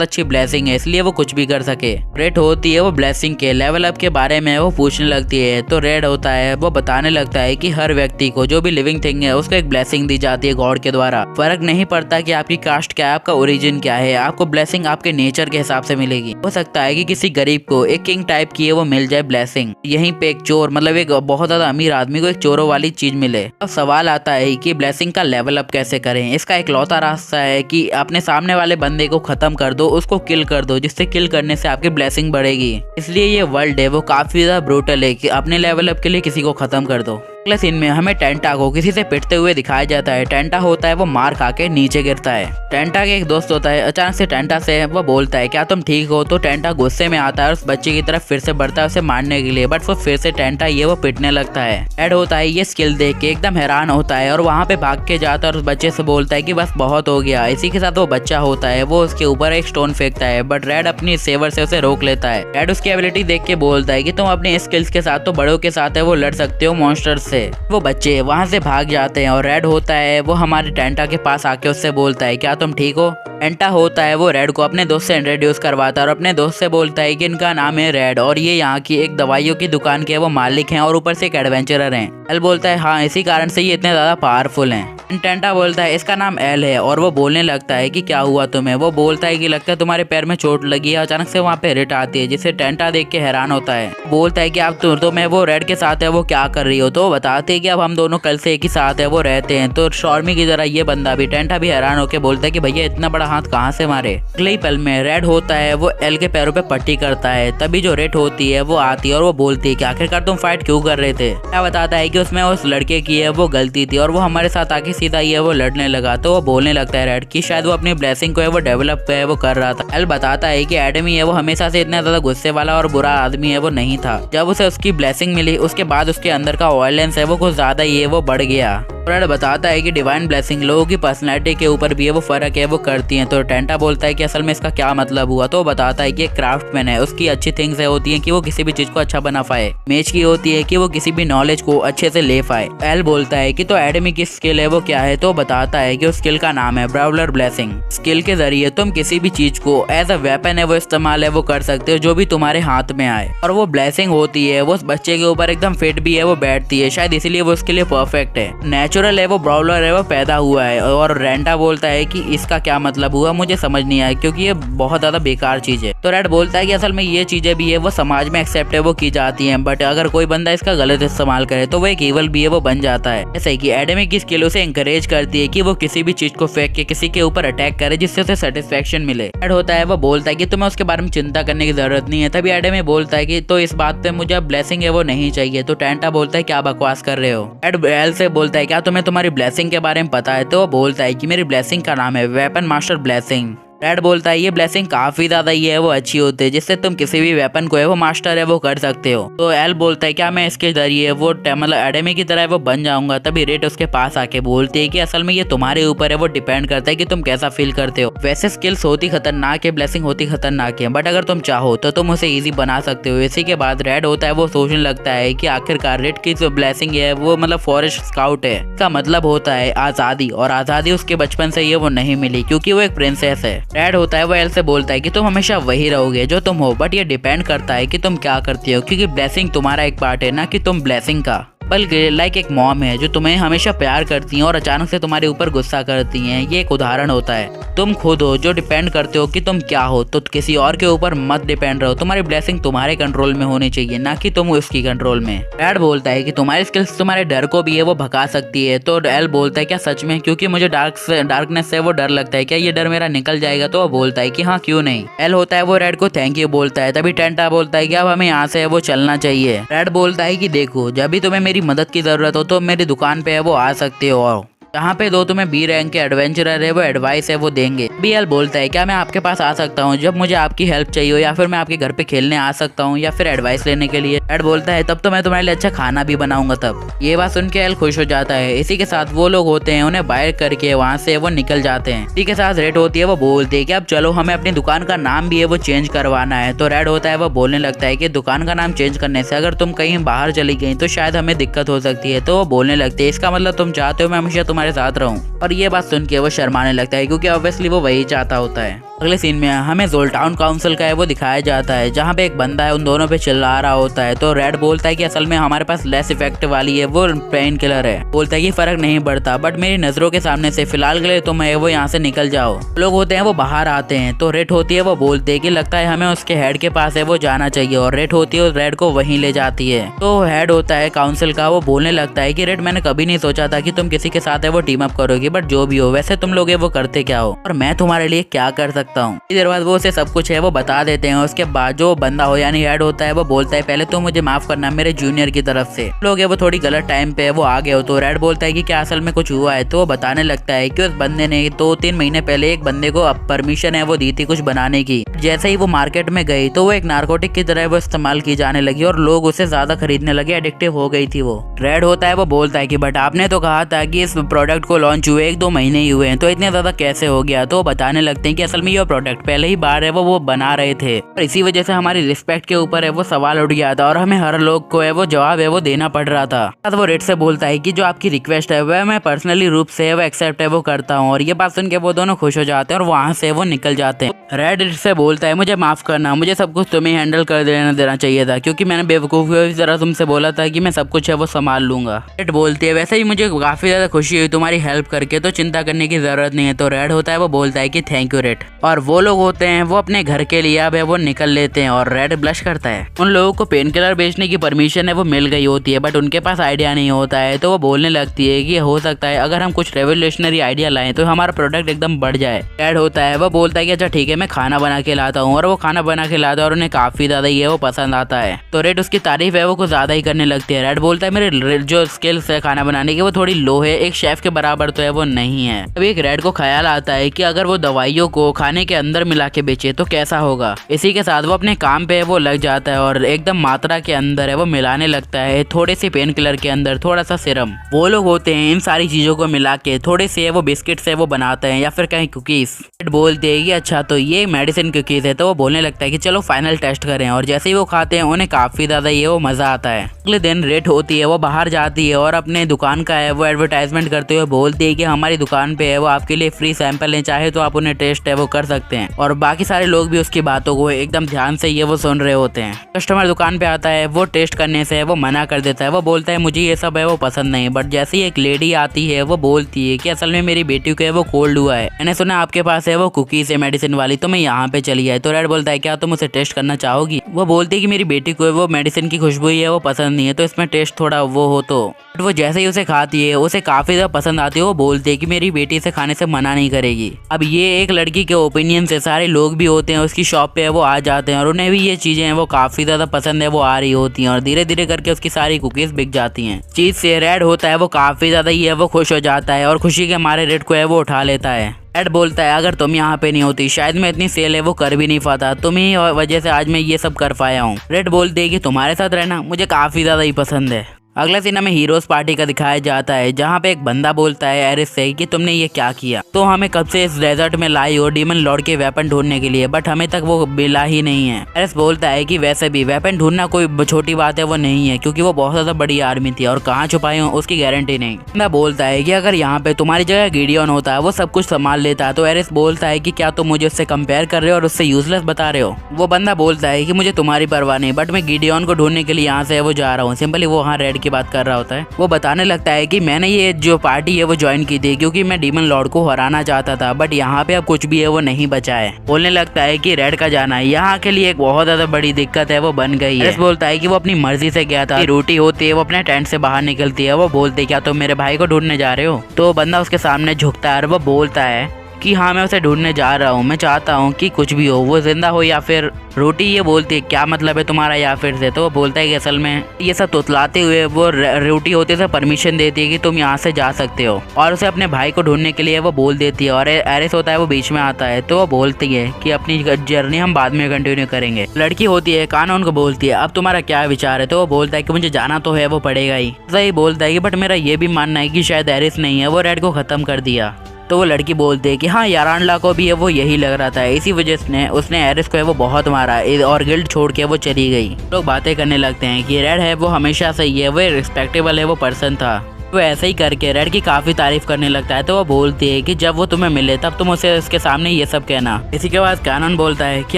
अच्छी ब्लेसिंग है, इसलिए वो कुछ भी कर सके। रेड होती है वो ब्लेसिंग के लेवल अप के बारे में वो पूछने लगती है। तो रेड होता है वो बताने लगता है कि हर व्यक्ति को जो भी लिविंग थिंग है उसको एक ब्लेसिंग दी जाती है गॉड के द्वारा। फर्क नहीं पड़ता कि आपकी कास्ट क्या है, आपका ओरिजिन क्या है, आपको ब्लेसिंग आपके नेचर के हिसाब से मिलेगी। हो सकता है कि किसी गरीब को एक किंग टाइप की है वो मिल जाए ब्लेसिंग, यहीं पे एक चोर मतलब एक बहुत ज्यादा अमीर आदमी को एक चोरों वाली चीज मिले। अब सवाल आता है कि ब्लेसिंग का लेवल अप कैसे करें। इसका इकलौता रास्ता है कि अपने सामने वाले बंदे को खत्म कर दो, उसको किल कर दो, जिससे किल करने से आपकी ब्लेसिंग बढ़ेगी। इसलिए ये वर्ल्ड है वो काफी ज्यादा ब्रूटल है कि अपने लेवल अप के लिए किसी को खत्म कर दो। अगले सीन में हमें टेंटा को किसी से पिटते हुए दिखाया जाता है। टेंटा होता है वो मार खा के नीचे गिरता है। टेंटा के एक दोस्त होता है, अचानक से टेंटा से वो बोलता है क्या तुम ठीक हो। तो टेंटा गुस्से में आता है और उस बच्चे की तरफ फिर से बढ़ता है उसे मारने के लिए, बट वो फिर से टेंटा ये वो पिटने लगता है। एड होता है ये स्किल देख के एकदम हैरान होता है और वहाँ पे भाग के जाता है और उस बच्चे से बोलता है कि बस बहुत हो गया। इसी के साथ वो बच्चा होता है वो उसके ऊपर एक स्टोन फेंकता है, बट रेड अपनी सेवर से उसे रोक लेता है। रेड उसकी एबिलिटी देख के बोलता है कि तुम अपने स्किल्स के साथ तो बड़ों के साथ है वो लड़ सकते हो मॉन्स्टर से। वो बच्चे वहां से भाग जाते हैं और रेड होता है वो हमारे टेंटा के पास आके उससे बोलता है क्या तुम ठीक हो। टेंटा होता है वो रेड को अपने दोस्त से इंट्रोड्यूस करवाता है और अपने दोस्त से बोलता है कि इनका नाम है रेड और ये यहाँ की एक दवाइयों की दुकान के वो मालिक हैं और ऊपर से एक एडवेंचरर हैं। एल बोलता है हाँ, इसी कारण से ये इतने ज्यादा पावरफुल हैं। टेंटा बोलता है इसका नाम एल है और वो बोलने लगता है कि क्या हुआ तुम्हें। वो बोलता है कि लगता है तुम्हारे पैर में चोट लगी है। अचानक से वहाँ पे रिट आती है जिसे टेंटा देख के हैरान होता है। बोलता है कि आप तो मैं वो रेड के साथ है वो क्या कर रही हो। तो बताते हैं कि अब हम दोनों कल से एक ही साथ है वो रहते हैं। तो स्टॉर्मी की तरह ये बंदा भी टेंटा भी हैरान होकर बोलता है कि भैया इतना बड़ा हाथ कहाँ से मारे। अगले ही पल में रेड होता है वो एल के पैरों पे पट्टी करता है। तभी जो रेड होती है वो आती है और वो बोलती है कि आखिरकार तुम फाइट क्यों कर रहे थे। क्या बताता है कि उसमें उस लड़के की है वो गलती थी और वो हमारे साथ आके सीधा ये वो लड़ने लगा। तो वो बोलने लगता है रेड की शायद वो अपनी ब्लेसिंग को है वो डेवलप है वो कर रहा था। एल बताता है कि एडमी है वो हमेशा से इतना ज्यादा गुस्से वाला और बुरा आदमी है वो नहीं था। जब उसे उसकी ब्लेसिंग मिली उसके बाद उसके अंदर का वायलेंस है वो कुछ ज्यादा ही है वो बढ़ गया। रेड बताता है कि डिवाइन ब्लेसिंग लोगों की पर्सनैलिटी के ऊपर भी है वो फर्क है वो करती हैं। तो टेंटा बोलता है कि असल में इसका क्या मतलब हुआ। तो बताता है कि एक क्राफ्टमैन है, उसकी अच्छी थिंग्स होती हैं कि वो किसी भी चीज को अच्छा बना पाए। मेज की होती है कि वो किसी भी नॉलेज को अच्छे से ले पाए। एल बोलता है कि तो एडमी की स्किल है वो क्या है। तो बताता है कि उस स्किल का नाम है ब्राउलर ब्लेसिंग। स्किल के जरिए तुम किसी भी चीज को एज अ वेपन है वो इस्तेमाल है वो कर सकते हो जो भी तुम्हारे हाथ में आए। और वो ब्लेसिंग होती है वो उस बच्चे के ऊपर एकदम फिट भी है वो बैठती है, शायद इसीलिए वो उसके लिए परफेक्ट है। नेचुरल है वो ब्राउलर है वो पैदा हुआ है। और रेंटा बोलता है कि इसका क्या मतलब हुआ, मुझे समझ नहीं आया क्योंकि ये बहुत ज्यादा बेकार चीज है। तो रेड बोलता है कि असल में ये चीजें भी है वो समाज में एक्सेप्ट है वो की जाती हैं, बट अगर कोई बंदा इसका गलत इस्तेमाल करे तो वो एक ईवल भी है वो बन जाता है। ऐसे कि एडमी की स्किल उसे एंकरेज करती है कि वो किसी भी चीज को फेंक के किसी के ऊपर अटैक करे जिससे उसे सेटिस्फेक्शन मिले। रेड होता है वो बोलता है कि तुम्हें उसके बारे में चिंता करने की जरूरत नहीं है। तभी एडमी बोलता है कि तो इस बात पे मुझे ब्लेसिंग है वो नहीं चाहिए। तो टेंटा बोलता है क्या बकवास कर रहे हो। एल से बोलता है क्या तुम्हें तुम्हारी ब्लेसिंग के बारे में पता है। तो वो बोलता है कि मेरी ब्लेसिंग का नाम है वेपन मास्टर ब्लेसिंग। रेड बोलता है ये ब्लेसिंग काफी ज्यादा ये है वो अच्छी होती है, जिससे तुम किसी भी वेपन को है वो मास्टर है वो कर सकते हो। तो एल बोलता है क्या मैं इसके जरिए वो मतलब एडेमी की तरह वो बन जाऊंगा। तभी रेड उसके पास आके बोलती है कि असल में ये तुम्हारे ऊपर है वो डिपेंड करता है कि तुम कैसा फील करते हो। वैसे स्किल्स होती खतरनाक है, ब्लेसिंग होती खतरनाक है, बट अगर तुम चाहो तो तुम उसे इजी बना सकते हो। इसी के बाद रेड होता है वो सोचने लगता है कि आखिरकार रेड की जो ब्लेसिंग है वो मतलब फॉरेस्ट स्काउट है, इसका मतलब होता है आजादी, और आजादी उसके बचपन से ये वो नहीं मिली क्योंकि वो एक प्रिंसेस है। रेड होता है वो एल से बोलता है कि तुम हमेशा वही रहोगे जो तुम हो, बट ये डिपेंड करता है कि तुम क्या करती हो, क्योंकि ब्लेसिंग तुम्हारा एक पार्ट है ना कि तुम ब्लेसिंग का। बल्कि लाइक एक मॉम है जो तुम्हें हमेशा प्यार करती हैं और अचानक से तुम्हारे ऊपर गुस्सा करती हैं। ये एक उदाहरण होता है। तुम खुद हो जो डिपेंड करते हो कि तुम क्या हो, तो किसी और के ऊपर मत डिपेंड रहो। तुम्हारी ब्लेसिंग तुम्हारे कंट्रोल में होनी चाहिए, ना कि तुम उसकी कंट्रोल में। रेड बोलता है कि तुम्हारी स्किल्स तुम्हारे डर को भी है वो भगा सकती है। तो एल बोलता है क्या सच में, क्योंकि मुझे डार्कनेस से वो डर लगता है, क्या ये डर मेरा निकल जाएगा? तो वो बोलता है कि हाँ क्यों नहीं। एल होता है वो रेड को थैंक यू बोलता है। तभी टेंटा बोलता है कि अब हमें यहाँ से वो चलना चाहिए। रेड बोलता है कि देखो जब भी तुम्हें मेरी मदद की जरूरत हो तो मेरी दुकान पे है वो आ सकते हो, जहाँ पे दो तुम्हें बी रैंक के एडवेंचरर है वो एडवाइस है वो देंगे। BL बोलता है क्या मैं आपके पास आ सकता हूँ जब मुझे आपकी हेल्प चाहिए हो, या फिर मैं आपके घर पे खेलने आ सकता हूँ या फिर एडवाइस लेने के लिए? रेड बोलता है तब तो मैं तुम्हारे लिए अच्छा खाना भी बनाऊंगा तब। ये बात सुन के एल खुश हो जाता है। इसी के साथ वो लोग होते हैं उन्हें बाय करके वहाँ से वो निकल जाते हैं। इसी के साथ रेड होती है वो बोलती है कि अब चलो हमें अपनी दुकान का नाम भी है वो चेंज करवाना है। तो रेड होता है वो बोलने लगता है कि दुकान का नाम चेंज करने से अगर तुम कहीं बाहर चली गई तो शायद हमें दिक्कत हो सकती है। तो वो बोलने लगती है इसका मतलब तुम चाहते हो मैं हमेशा तुम्हारे साथ रहूं। और ये बात सुन के वो शर्माने लगता है क्योंकि ऑब्वियसली वो वही चाहता होता है। अगले सीन में हमें जोल्टाउन काउंसिल का है वो दिखाया जाता है, जहाँ पे एक बंदा है उन दोनों पे चिल्ला रहा होता है। तो रेड बोलता है कि असल में हमारे पास लेस इफेक्ट वाली है वो पेन किलर है। बोलता है कि फर्क नहीं पड़ता, बट मेरी नजरों के सामने से फिलहाल के लिए तुम है वो यहाँ से निकल जाओ। लोग होते हैं वो बाहर आते हैं। तो रेड होती है वो बोलते है कि लगता है हमें उसके हेड के पास है वो जाना चाहिए, और रेड होती है रेड को वहीं ले जाती है। तो हेड होता है काउंसिल का वो बोलने लगता है कि रेड मैंने कभी नहीं सोचा था कि तुम किसी के साथ है वो टीम अप करोगी, बट जो भी हो वैसे तुम लोग वो करते क्या हो और मैं तुम्हारे लिए क्या कर सकता हूँ। देर बाद वो उसे सब कुछ है वो बता देते हैं। उसके बाद जो बंदा हो यानी हेड होता है वो बोलता है पहले तो मुझे माफ करना मेरे जूनियर की तरफ से, लोग है वो थोड़ी गलत टाइम पे वो आ गए हो। तो रेड बोलता है कि क्या असल में कुछ हुआ है? तो वो बताने लगता है कि उस बंदे ने 2-3 महीने पहले एक बंदे को परमिशन है वो दी थी कुछ बनाने की। जैसे ही वो मार्केट में गई तो वो एक नार्कोटिक की तरह वो इस्तेमाल की जाने लगी और लोग उसे ज्यादा खरीदने लगे, एडिक्टिव हो गई थी वो। रेड होता है वो बोलता है कि बट आपने तो कहा था कि इस प्रोडक्ट को लॉन्च हुए 1-2 महीने ही हुए हैं, तो इतने ज्यादा कैसे हो गया? तो बताने लगते हैं कि असल में ये प्रोडक्ट पहले ही बार है वो बना रहे थे और इसी वजह से हमारी रिस्पेक्ट के ऊपर है वो सवाल उठ गया था और हमें हर लोग को है वो जवाब है वो देना पड़ रहा था। तो वो रेड से बोलता है कि जो आपकी रिक्वेस्ट है वह मैं पर्सनली रूप से वो एक्सेप्ट है वो करता हूँ। और ये बात सुन के वो दोनों खुश हो जाते हैं और वहाँ से वो निकल जाते हैं। रेड से बोलता है मुझे माफ करना, मुझे सब कुछ तुम्हें हैंडल कर देना चाहिए था क्योंकि मैंने बेवकूफ़ी की तरह तुमसे बोला था कि मैं सब कुछ है वो संभाल लूंगा। रेड बोलती है वैसे ही मुझे काफी ज्यादा खुशी हुई तुम्हारी हेल्प करके, तो चिंता करने की जरूरत नहीं है। तो रेड होता है वो बोलता है कि थैंक यू रेड। और वो लोग होते हैं वो अपने घर के लिए अब है वो निकल लेते हैं और रेड ब्लश करता है। उन लोगों को पेन किलर बेचने की परमिशन है वो मिल गई होती है, बट उनके पास आइडिया नहीं होता है। तो वो बोलने लगती है कि हो सकता है अगर हम कुछ रेवोल्यूशनरी आइडिया लाएं तो हमारा प्रोडक्ट एकदम बढ़ जाए। रेड होता है वो बोलता है कि अच्छा ठीक है मैं खाना बना के लाता हूँ, और वो खाना बना के लाता है और उन्हें काफी ज्यादा ये वो पसंद आता है। तो रेड उसकी तारीफ है वो कुछ ज्यादा ही करने लगती है। रेड बोलता है मेरे जो स्किल्स है खाना बनाने की वो थोड़ी लो है, एक शेफ के बराबर तो है वो नहीं है। अभी एक रेड को ख्याल आता है कि अगर वो दवाइयों को खाने के अंदर मिला के बेचे तो कैसा होगा। इसी के साथ वो अपने काम पे वो लग जाता है और एकदम मात्रा के अंदर है वो मिलाने लगता है थोड़े से पेन किलर के अंदर थोड़ा सा सिरम। वो लोग होते हैं इन सारी चीजों को मिला के थोड़े से वो बिस्किट से वो बनाते हैं या फिर कहीं कुकीज। बोलते हैं कि अच्छा तो ये मेडिसिन कुकीज है। तो वो बोलने लगता है कि चलो फाइनल टेस्ट करें, और जैसे ही वो खाते हैं उन्हें काफी ज्यादा ये वो मजा आता है। अगले दिन रेड होती है वो बाहर जाती है और अपने दुकान का है वो एडवर्टाइजमेंट करते हुए बोलती है कि हमारी दुकान पे है वो आपके लिए फ्री सैंपल है, चाहे तो आप उन्हें टेस्ट है वो कर सकते हैं। और बाकी सारे लोग भी उसकी बातों को एकदम ध्यान से ये वो सुन रहे होते हैं। कस्टमर दुकान पे आता है, वो टेस्ट करने से वो मना कर देता है। वो बोलता है मुझे ये सब है वो पसंद नहीं। बट जैसे ही एक लेडी आती है वो बोलती है कि असल में मेरी बेटी को है वो कोल्ड हुआ है, मैंने सुना आपके पास है वो कुकीज है मेडिसिन वाली, तो मैं यहाँ पे चली आई। तो रेड बोलता है क्या तुम उसे टेस्ट करना चाहोगी? वो बोलती है कि मेरी बेटी को वो मेडिसिन की खुशबू है वो पसंद नहीं है, तो इसमें टेस्ट थोड़ा वो हो। तो वो जैसे ही उसे खाती है उसे काफी ज्यादा पसंद आती है। वो बोलती है कि मेरी बेटी इसे खाने से मना नहीं करेगी। अब ये एक लड़की के ओपिनियन से सारे लोग भी होते हैं उसकी शॉप पे वो आ जाते हैं और उन्हें भी ये चीजें वो काफी ज्यादा पसंद है वो आ रही होती हैं, और धीरे धीरे करके उसकी सारी कुकीज बिक जाती हैं। चीज से रेड होता है वो काफी ज्यादा ये वो खुश हो जाता है और खुशी के मारे रेड को है वो उठा लेता है। रेड बोलता है अगर तुम यहाँ पे नहीं होती शायद मैं इतनी सेल है वो कर भी नहीं पाता, तुम ही वजह से आज मैं ये सब कर पाया हूँ। रेड बोलते है कि तुम्हारे साथ रहना मुझे काफी ज्यादा ही पसंद है। अगला सीन हमें हीरोज पार्टी का दिखाया जाता है जहाँ पे एक बंदा बोलता है एरिस से कि तुमने ये क्या किया, तो हमें कब से इस डेजर्ट में लाई हो डीमन लॉर्ड के वेपन ढूंढने के लिए, बट हमें तक वो मिला ही नहीं है। एरिस बोलता है कि वैसे भी वेपन ढूंढना कोई छोटी बात है वो नहीं है, क्योंकि वो बहुत ज्यादा बड़ी आर्मी थी और कहाँ छुपाई हो उसकी गारंटी नहीं। बंदा बोलता है कि अगर यहाँ पे तुम्हारी जगह गिडियन होता है वो सब कुछ संभाल लेता है, तो एरिस बोलता है कि क्या तुम मुझे उससे कंपेयर कर रहे हो और उससे यूजलेस बता रहे हो। वो बंदा बोलता है कि मुझे तुम्हारी परवाह नहीं, बट मैं गिडियन को ढूंढने के लिए यहाँ से वो जा रहा हूँ। सिंपली वो वहाँ रेड की बात कर रहा होता है। वो बताने लगता है कि मैंने ये जो पार्टी है वो ज्वाइन की थी क्योंकि मैं डीमन लॉर्ड को हराना चाहता था, बट यहाँ पे अब कुछ भी है वो नहीं बचा है। बोलने लगता है कि रेड का जाना यहाँ के लिए एक बहुत ज्यादा बड़ी दिक्कत है वो बन गई है। बोलता है कि वो अपनी मर्जी से गया था, रोटी होती है वो अपने टेंट से बाहर निकलती है। वो बोलते है क्या तुम मेरे भाई को ढूंढने जा रहे हो, तो बंदा उसके सामने झुकता है और वो बोलता है कि हाँ मैं उसे ढूंढने जा रहा हूँ, मैं चाहता हूँ कि कुछ भी हो वो जिंदा हो या फिर रोटी। ये बोलती है क्या मतलब है तुम्हारा या फिर से, तो वो बोलता है कि असल में ये सब तुतलाते हुए वो रोटी होते से परमिशन देती है कि तुम यहाँ से जा सकते हो और उसे अपने भाई को ढूंढने के लिए वो बोल देती है। और एरिस होता है वो बीच में आता है, तो वो बोलती है कि अपनी जर्नी हम बाद में कंटिन्यू करेंगे। लड़की होती है कानून को बोलती है अब तुम्हारा क्या विचार है, तो वो बोलता है कि मुझे जाना तो है वो पड़ेगा ही। सही बोलता है कि बट मेरा ये भी मानना है कि शायद एरिस नहीं है वो रेड को खत्म कर दिया। तो वो लड़की बोलती है कि हाँ यारानला को भी है वो यही लग रहा था, इसी वजह से उसने एरिस को है वो बहुत मारा और गिल्ड छोड़ के वो चली गई। लोग बातें करने लगते हैं कि रेड है वो हमेशा सही है, वो रिस्पेक्टेबल है वो पर्सन था। वो ऐसे ही करके रेड की काफी तारीफ करने लगता है। तो वो बोलती है कि जब वो तुम्हें मिले तब तुम उसे उसके सामने ये सब कहना। इसी के बाद कानून बोलता है कि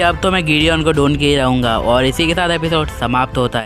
अब तो मैं गिडियन को ढूंढ के ही रहूंगा और इसी के साथ एपिसोड समाप्त होता है।